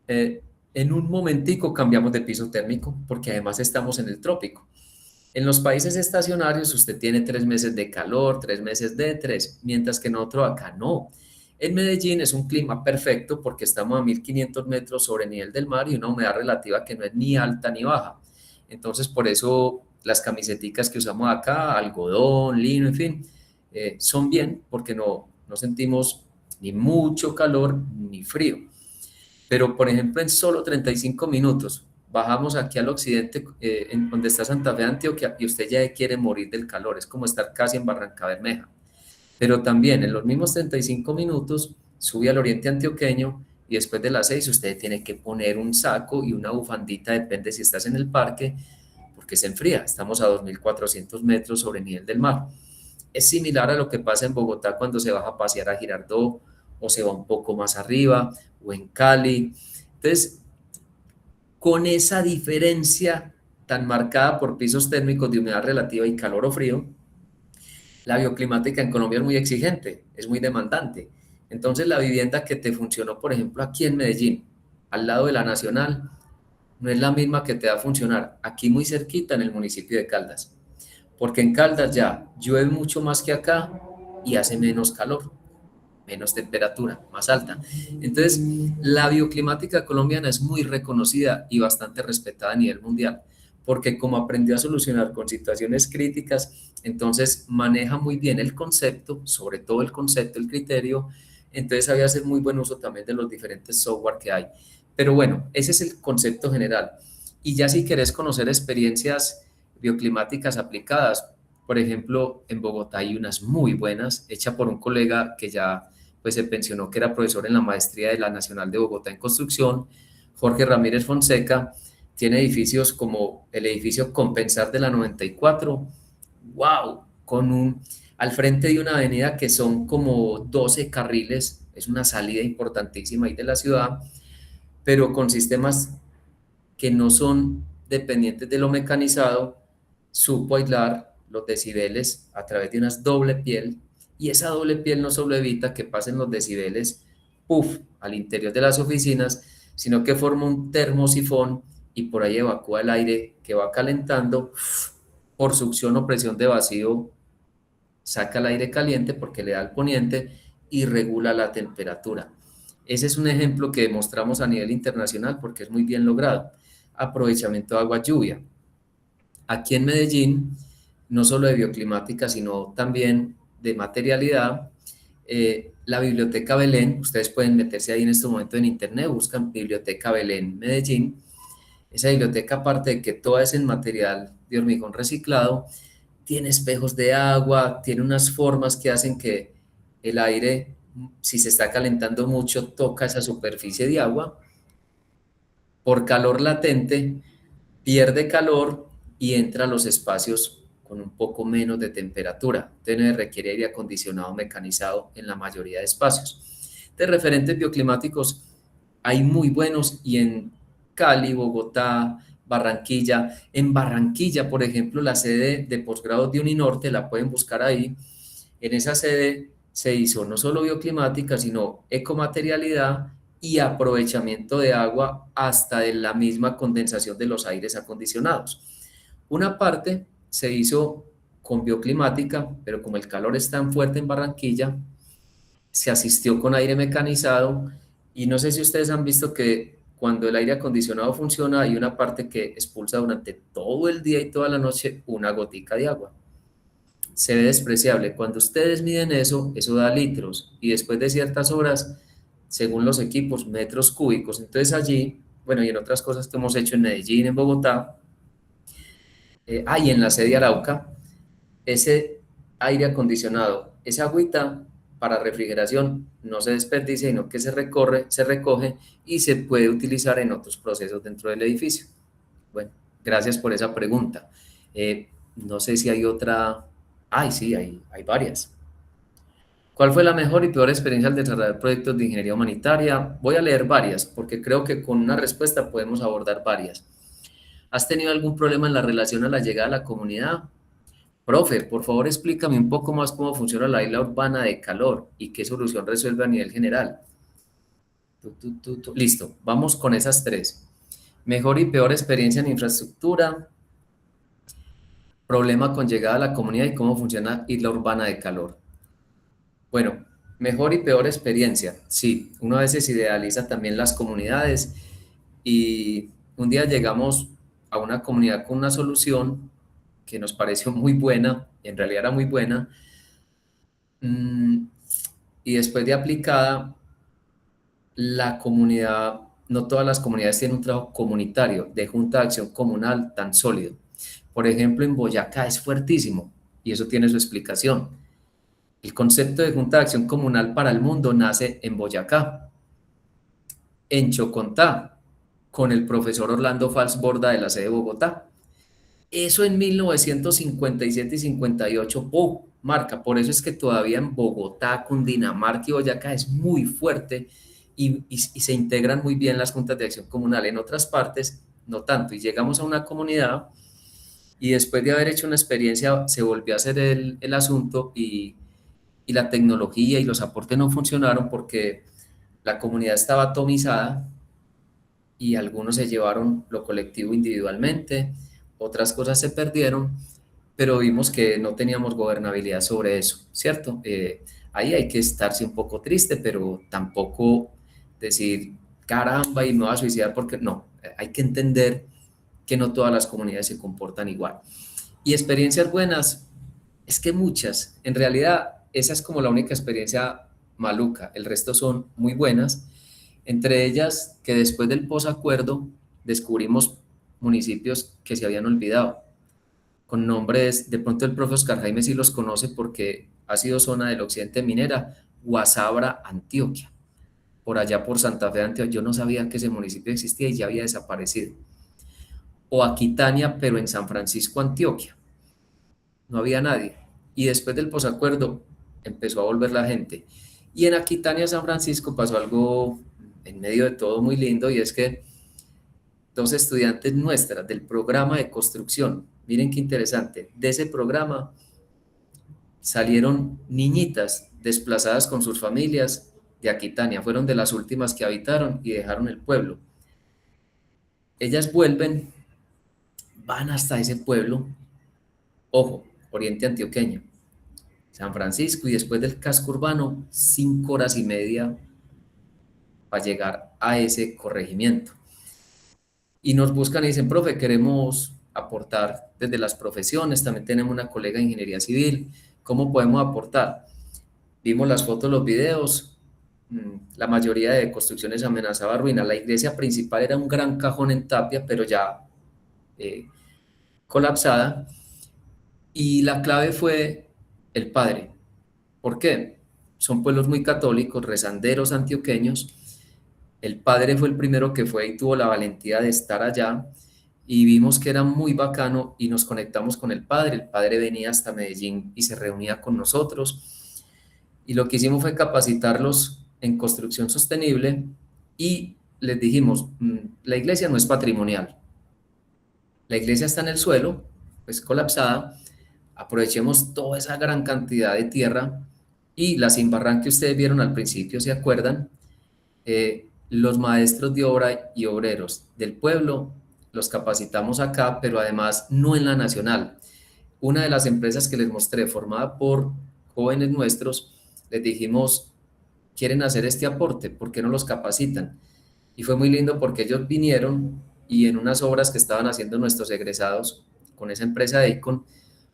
en un momentico cambiamos de piso térmico, porque además estamos en el trópico. En los países estacionarios usted tiene 3 meses de calor, 3 meses de 3, mientras que nosotros acá no. En Medellín es un clima perfecto porque estamos a 1500 metros sobre el nivel del mar y una humedad relativa que no es ni alta ni baja. Entonces, por eso las camiseticas que usamos acá, algodón, lino, en fin, son bien porque no sentimos ni mucho calor ni frío. Pero, por ejemplo, en solo 35 minutos, bajamos aquí al occidente, en donde está Santa Fe, Antioquia, y usted ya quiere morir del calor, es como estar casi en Barranca Bermeja. Pero también en los mismos 35 minutos sube al oriente antioqueño y después de las 6 usted tiene que poner un saco y una bufandita, depende si estás en el parque, porque se enfría, estamos a 2.400 metros sobre el nivel del mar. Es similar a lo que pasa en Bogotá cuando se baja a pasear a Girardot o se va un poco más arriba o en Cali. Entonces, con esa diferencia tan marcada por pisos térmicos de humedad relativa y calor o frío, la bioclimática en Colombia es muy exigente, es muy demandante. Entonces, la vivienda que te funcionó, por ejemplo, aquí en Medellín, al lado de la Nacional, no es la misma que te va a funcionar aquí muy cerquita en el municipio de Caldas. Porque en Caldas ya llueve mucho más que acá y hace menos calor, menos temperatura, más alta. Entonces, la bioclimática colombiana es muy reconocida y bastante respetada a nivel mundial, porque como aprendió a solucionar con situaciones críticas, entonces maneja muy bien el concepto, sobre todo el concepto, el criterio, entonces sabía hacer muy buen uso también de los diferentes software que hay. Pero bueno, ese es el concepto general. Y ya si querés conocer experiencias bioclimáticas aplicadas, por ejemplo, en Bogotá hay unas muy buenas, hecha por un colega que ya pues se pensionó, que era profesor en la maestría de la Nacional de Bogotá en construcción, Jorge Ramírez Fonseca. Tiene edificios como el edificio Compensar de la 94, wow, al frente de una avenida que son como 12 carriles, es una salida importantísima ahí de la ciudad, pero con sistemas que no son dependientes de lo mecanizado, supo aislar los decibeles a través de una doble piel, y esa doble piel no solo evita que pasen los decibeles al interior de las oficinas, sino que forma un termosifón y por ahí evacúa el aire que va calentando, por succión o presión de vacío saca el aire caliente porque le da el poniente y regula la temperatura. Ese es un ejemplo que demostramos a nivel internacional porque es muy bien logrado. Aprovechamiento de agua lluvia. Aquí en Medellín, no solo de bioclimática, sino también de materialidad, la Biblioteca Belén, ustedes pueden meterse ahí en este momento en internet, buscan Biblioteca Belén Medellín. Esa biblioteca, aparte de que todo es en material de hormigón reciclado, tiene espejos de agua, tiene unas formas que hacen que el aire, si se está calentando mucho, toca esa superficie de agua. Por calor latente, pierde calor y entra a los espacios con un poco menos de temperatura. Entonces no requiere aire acondicionado mecanizado en la mayoría de espacios. De referentes bioclimáticos hay muy buenos y en Cali, Bogotá, Barranquilla. En Barranquilla, por ejemplo, la sede de posgrado de Uninorte, la pueden buscar ahí. En esa sede se hizo no solo bioclimática, sino ecomaterialidad y aprovechamiento de agua hasta de la misma condensación de los aires acondicionados. Una parte se hizo con bioclimática, pero como el calor es tan fuerte en Barranquilla, se asistió con aire mecanizado y no sé si ustedes han visto que cuando el aire acondicionado funciona hay una parte que expulsa durante todo el día y toda la noche una gotica de agua. Se ve despreciable. Cuando ustedes miden eso, eso da litros y después de ciertas horas, según los equipos, metros cúbicos. Entonces allí, bueno, y en otras cosas que hemos hecho en Medellín, en Bogotá, y en la sede Arauca, ese aire acondicionado, esa agüita para refrigeración no se desperdicia, sino que se recoge y se puede utilizar en otros procesos dentro del edificio. Bueno, gracias por esa pregunta. No sé si hay otra. Ay, sí, hay varias. ¿Cuál fue la mejor y peor experiencia al desarrollar proyectos de ingeniería humanitaria? Voy a leer varias, porque creo que con una respuesta podemos abordar varias. ¿Has tenido algún problema en la relación a la llegada a la comunidad? Profe, por favor explícame un poco más cómo funciona la isla urbana de calor y qué solución resuelve a nivel general. Listo, vamos con esas tres. Mejor y peor experiencia en infraestructura, problema con llegada a la comunidad y cómo funciona isla urbana de calor. Bueno, mejor y peor experiencia. Sí, uno a veces idealiza también las comunidades y un día llegamos a una comunidad con una solución que nos pareció muy buena, en realidad era muy buena, y después de aplicada, la comunidad, no todas las comunidades tienen un trabajo comunitario de junta de acción comunal tan sólido. Por ejemplo, en Boyacá es fuertísimo y eso tiene su explicación. El concepto de junta de acción comunal para el mundo nace en Boyacá, en Chocontá, con el profesor Orlando Fals Borda de la sede de Bogotá. Eso en 1957 y 58, marca. Por eso es que todavía en Bogotá, Cundinamarca y Boyacá es muy fuerte y se integran muy bien las juntas de acción comunal. En otras partes, no tanto. Y llegamos a una comunidad y después de haber hecho una experiencia, se volvió a hacer el asunto y la tecnología y los aportes no funcionaron porque la comunidad estaba atomizada y algunos se llevaron lo colectivo individualmente, otras cosas se perdieron, pero vimos que no teníamos gobernabilidad sobre eso, ¿cierto? Ahí hay que estarse un poco triste, pero tampoco decir, caramba, y me voy a suicidar porque no, hay que entender que no todas las comunidades se comportan igual. Y experiencias buenas, es que muchas, en realidad esa es como la única experiencia maluca, el resto son muy buenas, entre ellas que después del posacuerdo descubrimos municipios que se habían olvidado, con nombres, de pronto el profe Oscar Jaime sí los conoce porque ha sido zona del occidente minera, Guasabra, Antioquia, por allá por Santa Fe, Antioquia, yo no sabía que ese municipio existía y ya había desaparecido, o Aquitania, pero en San Francisco, Antioquia, no había nadie, y después del posacuerdo empezó a volver la gente, y en Aquitania, San Francisco, pasó algo en medio de todo muy lindo, y es que dos estudiantes nuestras del programa de construcción, miren qué interesante, de ese programa salieron niñitas desplazadas con sus familias de Aquitania, fueron de las últimas que habitaron y dejaron el pueblo. Ellas vuelven, van hasta ese pueblo, ojo, oriente antioqueño, San Francisco, y después del casco urbano, 5 horas y media para llegar a ese corregimiento. Y nos buscan y dicen, profe, queremos aportar desde las profesiones, también tenemos una colega de ingeniería civil, ¿cómo podemos aportar? vimos las fotos, los videos, la mayoría de construcciones amenazaba ruina. La iglesia principal era un gran cajón en tapia, pero ya colapsada, y la clave fue el padre. ¿Por qué? Son pueblos muy católicos, rezanderos antioqueños. El padre fue el primero que fue y tuvo la valentía de estar allá, y vimos que era muy bacano y nos conectamos con el padre. El padre venía hasta Medellín y se reunía con nosotros, y lo que hicimos fue capacitarlos en construcción sostenible, y les dijimos, la iglesia no es patrimonial, la iglesia está en el suelo, pues colapsada, aprovechemos toda esa gran cantidad de tierra, y la Simbarrán que ustedes vieron al principio, ¿se acuerdan? Los maestros de obra y obreros del pueblo los capacitamos acá, pero además no en la nacional. Una de las empresas que les mostré, formada por jóvenes nuestros, les dijimos, ¿quieren hacer este aporte? ¿Por qué no los capacitan? Y fue muy lindo porque ellos vinieron, y en unas obras que estaban haciendo nuestros egresados con esa empresa de Icon,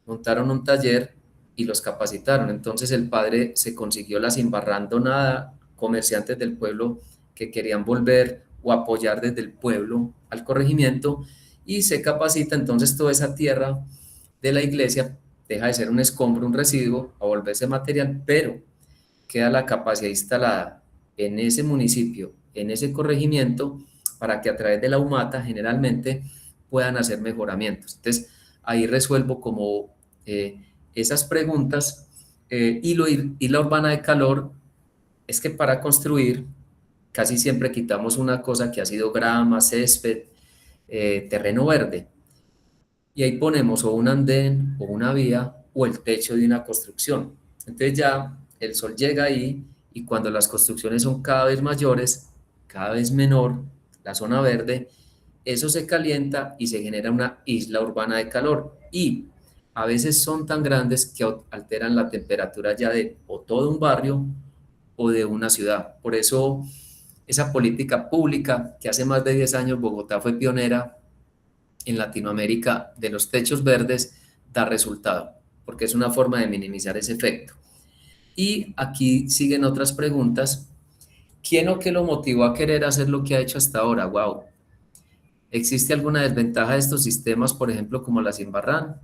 montaron un taller y los capacitaron. Entonces el padre se consiguió la Simbarrán donada, comerciantes del pueblo que querían volver o apoyar desde el pueblo al corregimiento, y se capacita. Entonces toda esa tierra de la iglesia deja de ser un escombro, un residuo, a volverse material, pero queda la capacidad instalada en ese municipio, en ese corregimiento, para que a través de la UMATA generalmente puedan hacer mejoramientos. Entonces ahí resuelvo como esas preguntas. Y la urbana de calor es que para construir casi siempre quitamos una cosa que ha sido grama, césped, terreno verde, y ahí ponemos o un andén o una vía o el techo de una construcción. Entonces ya el sol llega ahí, y cuando las construcciones son cada vez mayores, cada vez menor la zona verde, eso se calienta y se genera una isla urbana de calor, y a veces son tan grandes que alteran la temperatura ya de o todo un barrio o de una ciudad. Por eso esa política pública que hace más de 10 años Bogotá fue pionera en Latinoamérica de los techos verdes da resultado, porque es una forma de minimizar ese efecto. Y aquí siguen otras preguntas. ¿Quién o qué lo motivó a querer hacer lo que ha hecho hasta ahora? Wow. ¿Existe alguna desventaja de estos sistemas, por ejemplo, como la Simbarrán?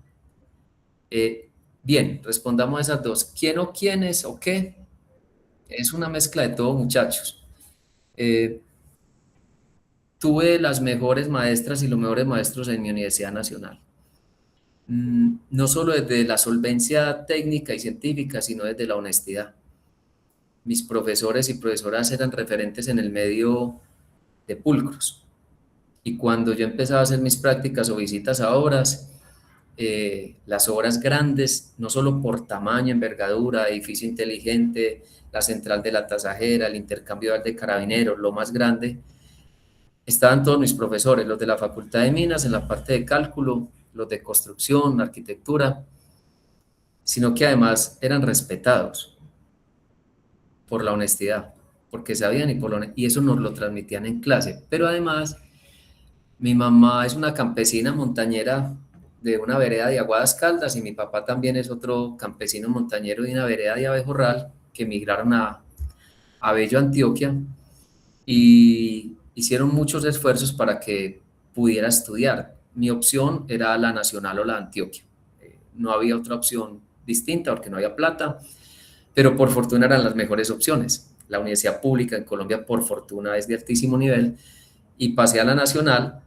Bien, respondamos a esas dos. ¿Quién o quiénes o qué? Es una mezcla de todo, muchachos. Tuve las mejores maestras y los mejores maestros en mi Universidad Nacional. No solo desde la solvencia técnica y científica, sino desde la honestidad. Mis profesores y profesoras eran referentes en el medio de pulcros. Y cuando yo empezaba a hacer mis prácticas o visitas a obras, las obras grandes, no solo por tamaño, envergadura, edificio inteligente, la central de la tasajera, el intercambio de carabineros, lo más grande, estaban todos mis profesores, los de la Facultad de Minas en la parte de cálculo, los de construcción, arquitectura, sino que además eran respetados por la honestidad, porque sabían, y eso nos lo transmitían en clase. Pero además, mi mamá es una campesina montañera de una vereda de Aguadas Caldas, y mi papá también es otro campesino montañero de una vereda de Abejorral, que emigraron a Bello, Antioquia, y hicieron muchos esfuerzos para que pudiera estudiar. Mi opción era la nacional o la Antioquia. No había otra opción distinta porque no había plata, pero por fortuna eran las mejores opciones. La universidad pública en Colombia, por fortuna, es de altísimo nivel, y pasé a la nacional,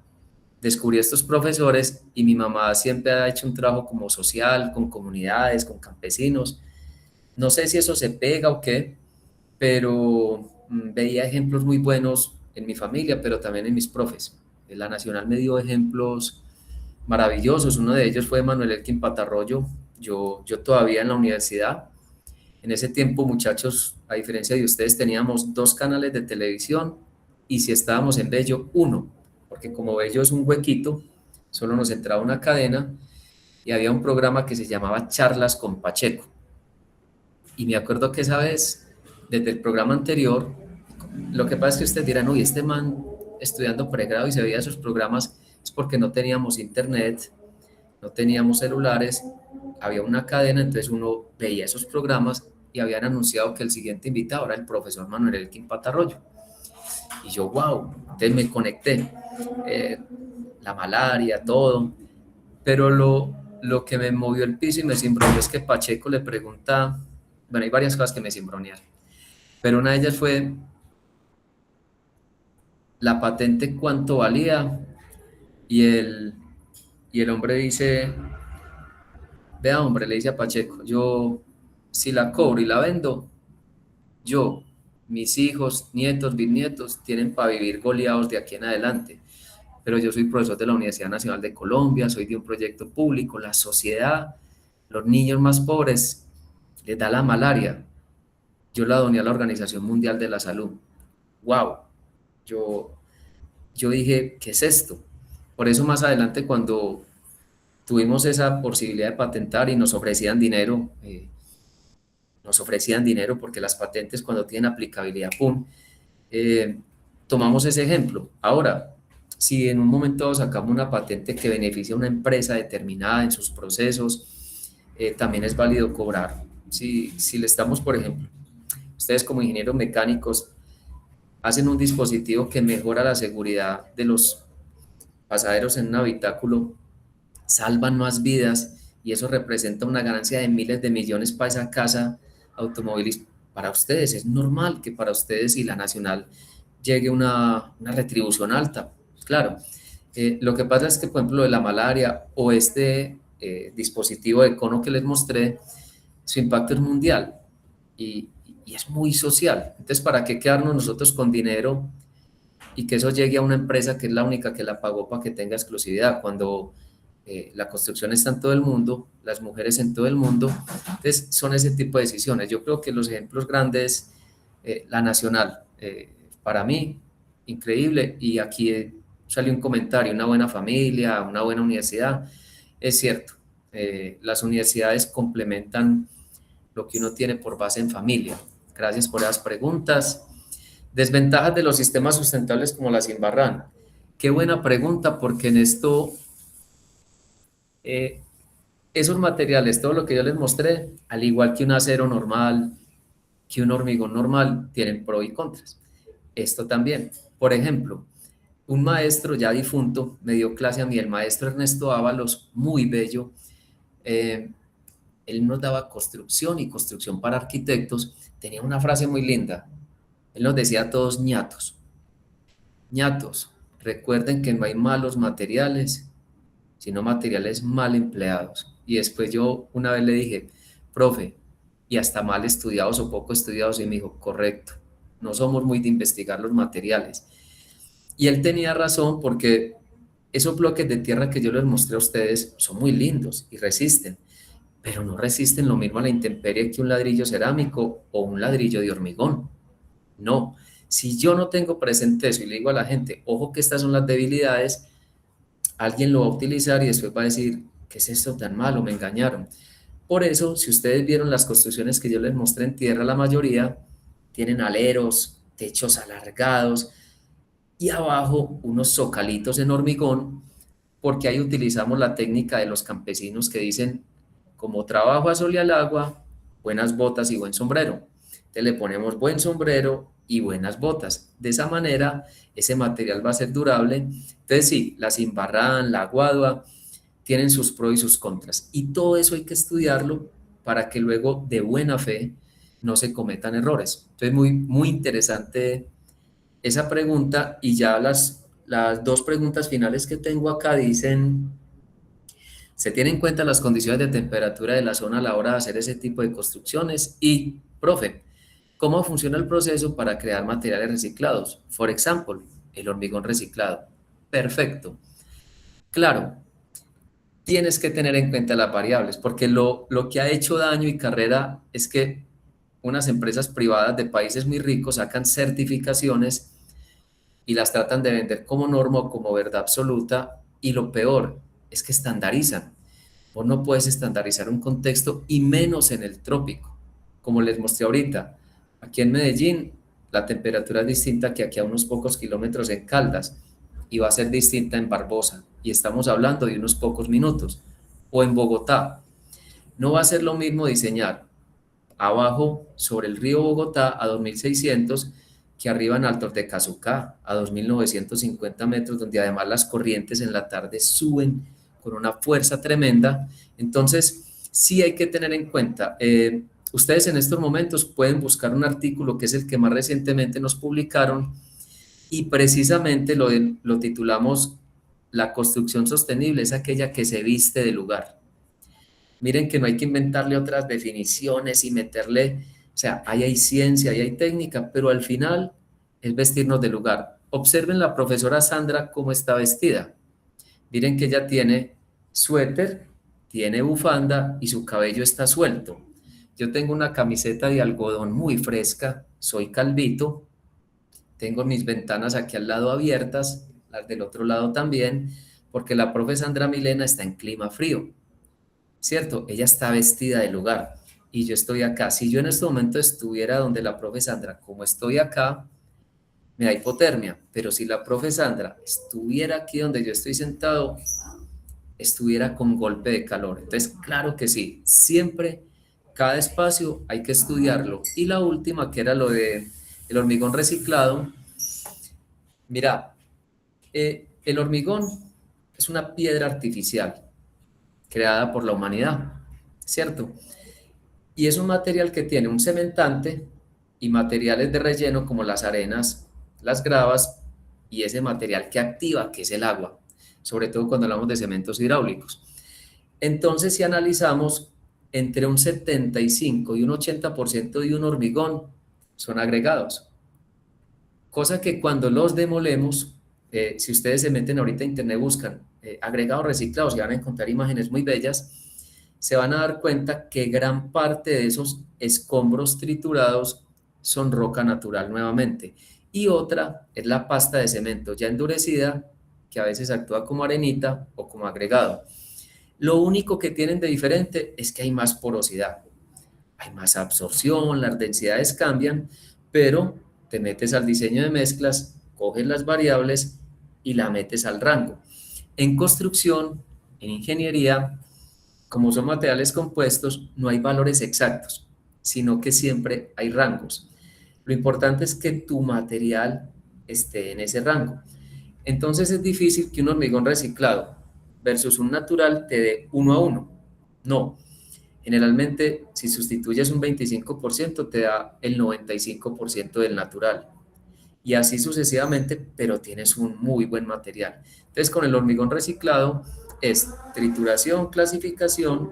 descubrí estos profesores, y mi mamá siempre ha hecho un trabajo como social, con comunidades, con campesinos. No sé si eso se pega o qué, pero veía ejemplos muy buenos en mi familia, pero también en mis profes. La nacional me dio ejemplos maravillosos. Uno de ellos fue Manuel Elkin Patarroyo. Yo todavía en la universidad, en ese tiempo, muchachos, a diferencia de ustedes, teníamos 2 canales de televisión, y si estábamos en Bello, 1, porque como Bello es un huequito, solo nos entraba una cadena, y había un programa que se llamaba Charlas con Pacheco. Y me acuerdo que esa vez, desde el programa anterior, lo que pasa es que ustedes dirán, uy, este man estudiando pregrado y se veía esos programas, es porque no teníamos internet, no teníamos celulares, había una cadena, entonces uno veía esos programas, y habían anunciado que el siguiente invitado era el profesor Manuel Elkin Patarroyo. Y yo, wow, entonces me conecté, la malaria, todo, pero lo que me movió el piso y me cimbroneó es que Pacheco le pregunta, bueno, hay varias cosas que me cimbronearon, pero una de ellas fue la patente cuánto valía, y el hombre dice, vea hombre, le dice a Pacheco, yo si la cobro y la vendo, yo, mis hijos, nietos, bisnietos, tienen para vivir goleados de aquí en adelante. Pero yo soy profesor de la Universidad Nacional de Colombia, soy de un proyecto público, la sociedad, los niños más pobres, les da la malaria. Yo la doné a la Organización Mundial de la Salud. ¡Wow! Yo dije, ¿qué es esto? Por eso más adelante cuando tuvimos esa posibilidad de patentar y nos ofrecían dinero porque las patentes cuando tienen aplicabilidad, ¡pum! eh, Tomamos ese ejemplo. Ahora, si en un momento sacamos una patente que beneficia a una empresa determinada en sus procesos, también es válido cobrar. Si le estamos, por ejemplo, ustedes como ingenieros mecánicos hacen un dispositivo que mejora la seguridad de los pasajeros en un habitáculo, salvan más vidas y eso representa una ganancia de miles de millones para esa casa automovilística. Para ustedes es normal que para ustedes y la nacional llegue una retribución alta. Claro, lo que pasa es que, por ejemplo, de la malaria o este dispositivo de cono que les mostré, su impacto es mundial y, y es muy social. Entonces, ¿para qué quedarnos nosotros con dinero y que eso llegue a una empresa que es la única que la pagó para que tenga exclusividad? Cuando la construcción está en todo el mundo, las mujeres en todo el mundo, entonces son ese tipo de decisiones. Yo creo que los ejemplos grandes, la nacional, para mí, increíble, y aquí salió un comentario, una buena familia, una buena universidad, es cierto, las universidades complementan lo que uno tiene por base en familia. Gracias por esas preguntas. Desventajas de los sistemas sustentables como la Simbarran. Qué buena pregunta, porque en esto, esos materiales, todo lo que yo les mostré, al igual que un acero normal, que un hormigón normal, tienen pros y contras. Esto también. Por ejemplo, un maestro ya difunto me dio clase a mí, el maestro Ernesto Ábalos, muy bello. Él nos daba construcción y construcción para arquitectos. Tenía una frase muy linda. Él nos decía a todos ñatos. Ñatos, recuerden que no hay malos materiales, sino materiales mal empleados. Y después yo una vez le dije, profe, y hasta mal estudiados o poco estudiados, y me dijo, correcto, no somos muy de investigar los materiales. Y él tenía razón, porque esos bloques de tierra que yo les mostré a ustedes son muy lindos y resisten, pero no resisten lo mismo a la intemperie que un ladrillo cerámico o un ladrillo de hormigón. No, si yo no tengo presente eso y le digo a la gente, ojo que estas son las debilidades, alguien lo va a utilizar y después va a decir, ¿qué es esto tan malo? Me engañaron. Por eso, si ustedes vieron las construcciones que yo les mostré en tierra, la mayoría tienen aleros, techos alargados y abajo unos zocalitos en hormigón, porque ahí utilizamos la técnica de los campesinos que dicen, como trabajo a sol y al agua, buenas botas y buen sombrero. Entonces le ponemos buen sombrero y buenas botas. De esa manera, ese material va a ser durable. Entonces sí, la Simbarran, la Guadua, tienen sus pros y sus contras. Y todo eso hay que estudiarlo para que luego, de buena fe, no se cometan errores. Entonces, muy, muy interesante esa pregunta. Y ya las dos preguntas finales que tengo acá dicen, ¿se tienen en cuenta las condiciones de temperatura de la zona a la hora de hacer ese tipo de construcciones? Y, profe, ¿cómo funciona el proceso para crear materiales reciclados? Por ejemplo, el hormigón reciclado. Perfecto. Claro, tienes que tener en cuenta las variables, porque lo que ha hecho daño y carrera es que unas empresas privadas de países muy ricos sacan certificaciones y las tratan de vender como norma o como verdad absoluta, y lo peor es que estandarizan. Vos no puedes estandarizar un contexto, y menos en el trópico. Como les mostré ahorita, aquí en Medellín la temperatura es distinta que aquí a unos pocos kilómetros en Caldas, y va a ser distinta en Barbosa, y estamos hablando de unos pocos minutos, o en Bogotá. No va a ser lo mismo diseñar abajo sobre el río Bogotá a 2.600, que arriba en Altos de Cazucá a 2.950 metros, donde además las corrientes en la tarde suben con una fuerza tremenda. Entonces, sí hay que tener en cuenta, ustedes en estos momentos pueden buscar un artículo que es el que más recientemente nos publicaron y precisamente lo titulamos La construcción sostenible es aquella que se viste del lugar. Miren que no hay que inventarle otras definiciones y meterle, o sea, ahí hay ciencia, ahí hay técnica, pero al final es vestirnos del lugar. Observen la profesora Sandra cómo está vestida. Miren que ella tiene suéter, tiene bufanda y su cabello está suelto. Yo tengo una camiseta de algodón muy fresca, soy calvito, tengo mis ventanas aquí al lado abiertas, las del otro lado también, porque la profe Sandra Milena está en clima frío, ¿cierto? Ella está vestida de lugar y yo estoy acá. Si yo en este momento estuviera donde la profe Sandra, como estoy acá, me da hipotermia, pero si la profe Sandra estuviera aquí donde yo estoy sentado, estuviera con golpe de calor. Entonces, claro que sí, siempre cada espacio hay que estudiarlo. Y la última, que era lo de el hormigón reciclado, mira, el hormigón es una piedra artificial creada por la humanidad, ¿cierto? Y es un material que tiene un cementante y materiales de relleno como las arenas, las gravas y ese material que activa, que es el agua, sobre todo cuando hablamos de cementos hidráulicos. Entonces, si analizamos, entre un 75 y un 80% de un hormigón son agregados, cosa que cuando los demolemos, si ustedes se meten ahorita a internet, buscan agregados reciclados y van a encontrar imágenes muy bellas, se van a dar cuenta que gran parte de esos escombros triturados son roca natural nuevamente. Y otra es la pasta de cemento ya endurecida, que a veces actúa como arenita o como agregado. Lo único que tienen de diferente es que hay más porosidad, hay más absorción, las densidades cambian, pero te metes al diseño de mezclas, coges las variables y la metes al rango. En construcción, en ingeniería, como son materiales compuestos, no hay valores exactos, sino que siempre hay rangos. Lo importante es que tu material esté en ese rango. Entonces es difícil que un hormigón reciclado versus un natural te dé 1 a 1. No. Generalmente, si sustituyes un 25%, te da el 95% del natural. Y así sucesivamente, pero tienes un muy buen material. Entonces, con el hormigón reciclado es trituración, clasificación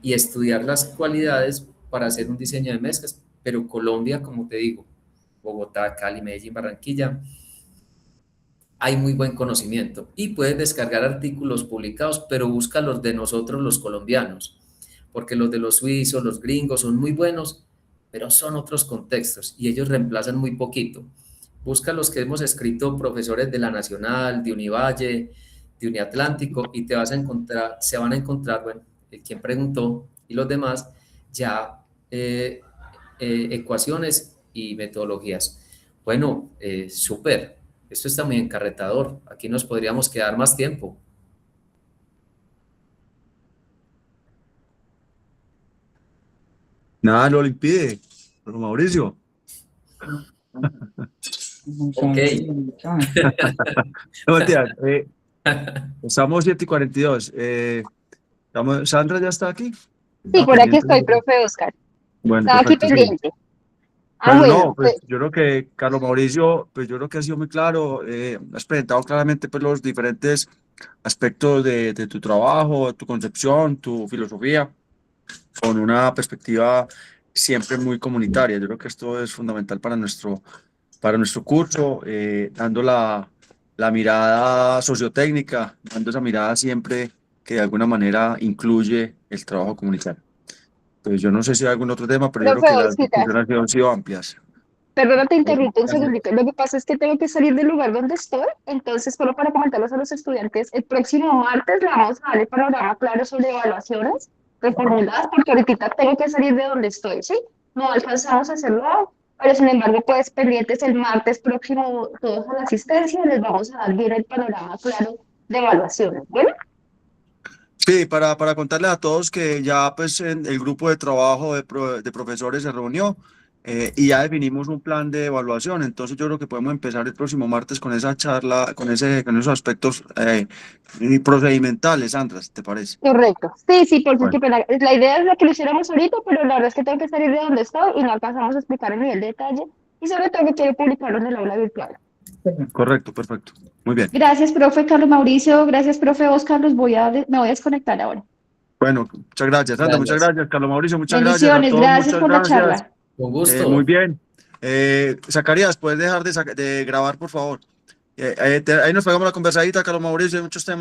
y estudiar las cualidades para hacer un diseño de mezclas. Pero Colombia, como te digo, Bogotá, Cali, Medellín, Barranquilla, hay muy buen conocimiento y puedes descargar artículos publicados, pero busca los de nosotros los colombianos, porque los de los suizos, los gringos son muy buenos, pero son otros contextos y ellos reemplazan muy poquito. Busca los que hemos escrito profesores de la Nacional, de Univalle, de Uniatlántico y te vas a encontrar, se van a encontrar, bueno, quien preguntó y los demás, ya ecuaciones y metodologías. Bueno, súper. Esto está muy encarretador. Aquí nos podríamos quedar más tiempo. Nada lo impide, pero Mauricio. Ok. No, mentira, estamos 7:42. Sandra ya está aquí. Sí, por aquí Pendiente. estoy, profe Oscar. Bueno, Estaba aquí perfecto, sí. pendiente. Bueno, Bueno, no, pues yo creo que Carlos Mauricio, pues yo creo que ha sido muy claro, has presentado claramente pues los diferentes aspectos de tu trabajo, tu concepción, tu filosofía, con una perspectiva siempre muy comunitaria. Yo creo que esto es fundamental para nuestro curso, dando la mirada sociotécnica, dando esa mirada siempre que de alguna manera incluye el trabajo comunitario. Pues yo no sé si hay algún otro tema, pero yo creo profe que las Oscar, discusiones han sido amplias. perdona, te interrumpo un segundito. Lo que pasa es que tengo que salir del lugar donde estoy, entonces solo para comentarles a los estudiantes, el próximo martes le vamos a dar el panorama claro sobre evaluaciones reformuladas, porque ahorita tengo que salir de donde estoy, ¿sí? No alcanzamos a hacerlo hoy, pero sin embargo, pues pendientes el martes próximo todos a la asistencia, les vamos a dar bien el panorama claro de evaluaciones. Bueno, Sí, para contarles a todos que ya pues el grupo de trabajo de profesores se reunió y ya definimos un plan de evaluación. Entonces yo creo que podemos empezar el próximo martes con esa charla, con esos aspectos procedimentales, Sandra, ¿te parece? Correcto. Sí, sí, por Bueno, supuesto. La idea es la que lo hiciéramos ahorita, pero la verdad es que tengo que salir de donde estoy y no alcanzamos a explicar el nivel de detalle. Y sobre todo que quiero publicarlo en el aula virtual. correcto, perfecto. Muy bien. Gracias, profe Carlos Mauricio. Gracias, profe Oscar. Me voy a desconectar ahora. Bueno, muchas gracias, Sandra, muchas Gracias. gracias, Carlos Mauricio, muchas gracias a Bendiciones. todos, Gracias muchas por la gracias. charla. Con Muy gusto. bien. Zacarías, ¿puedes dejar de grabar, por favor? Ahí nos pegamos la conversadita, Carlos Mauricio, hay muchos temas.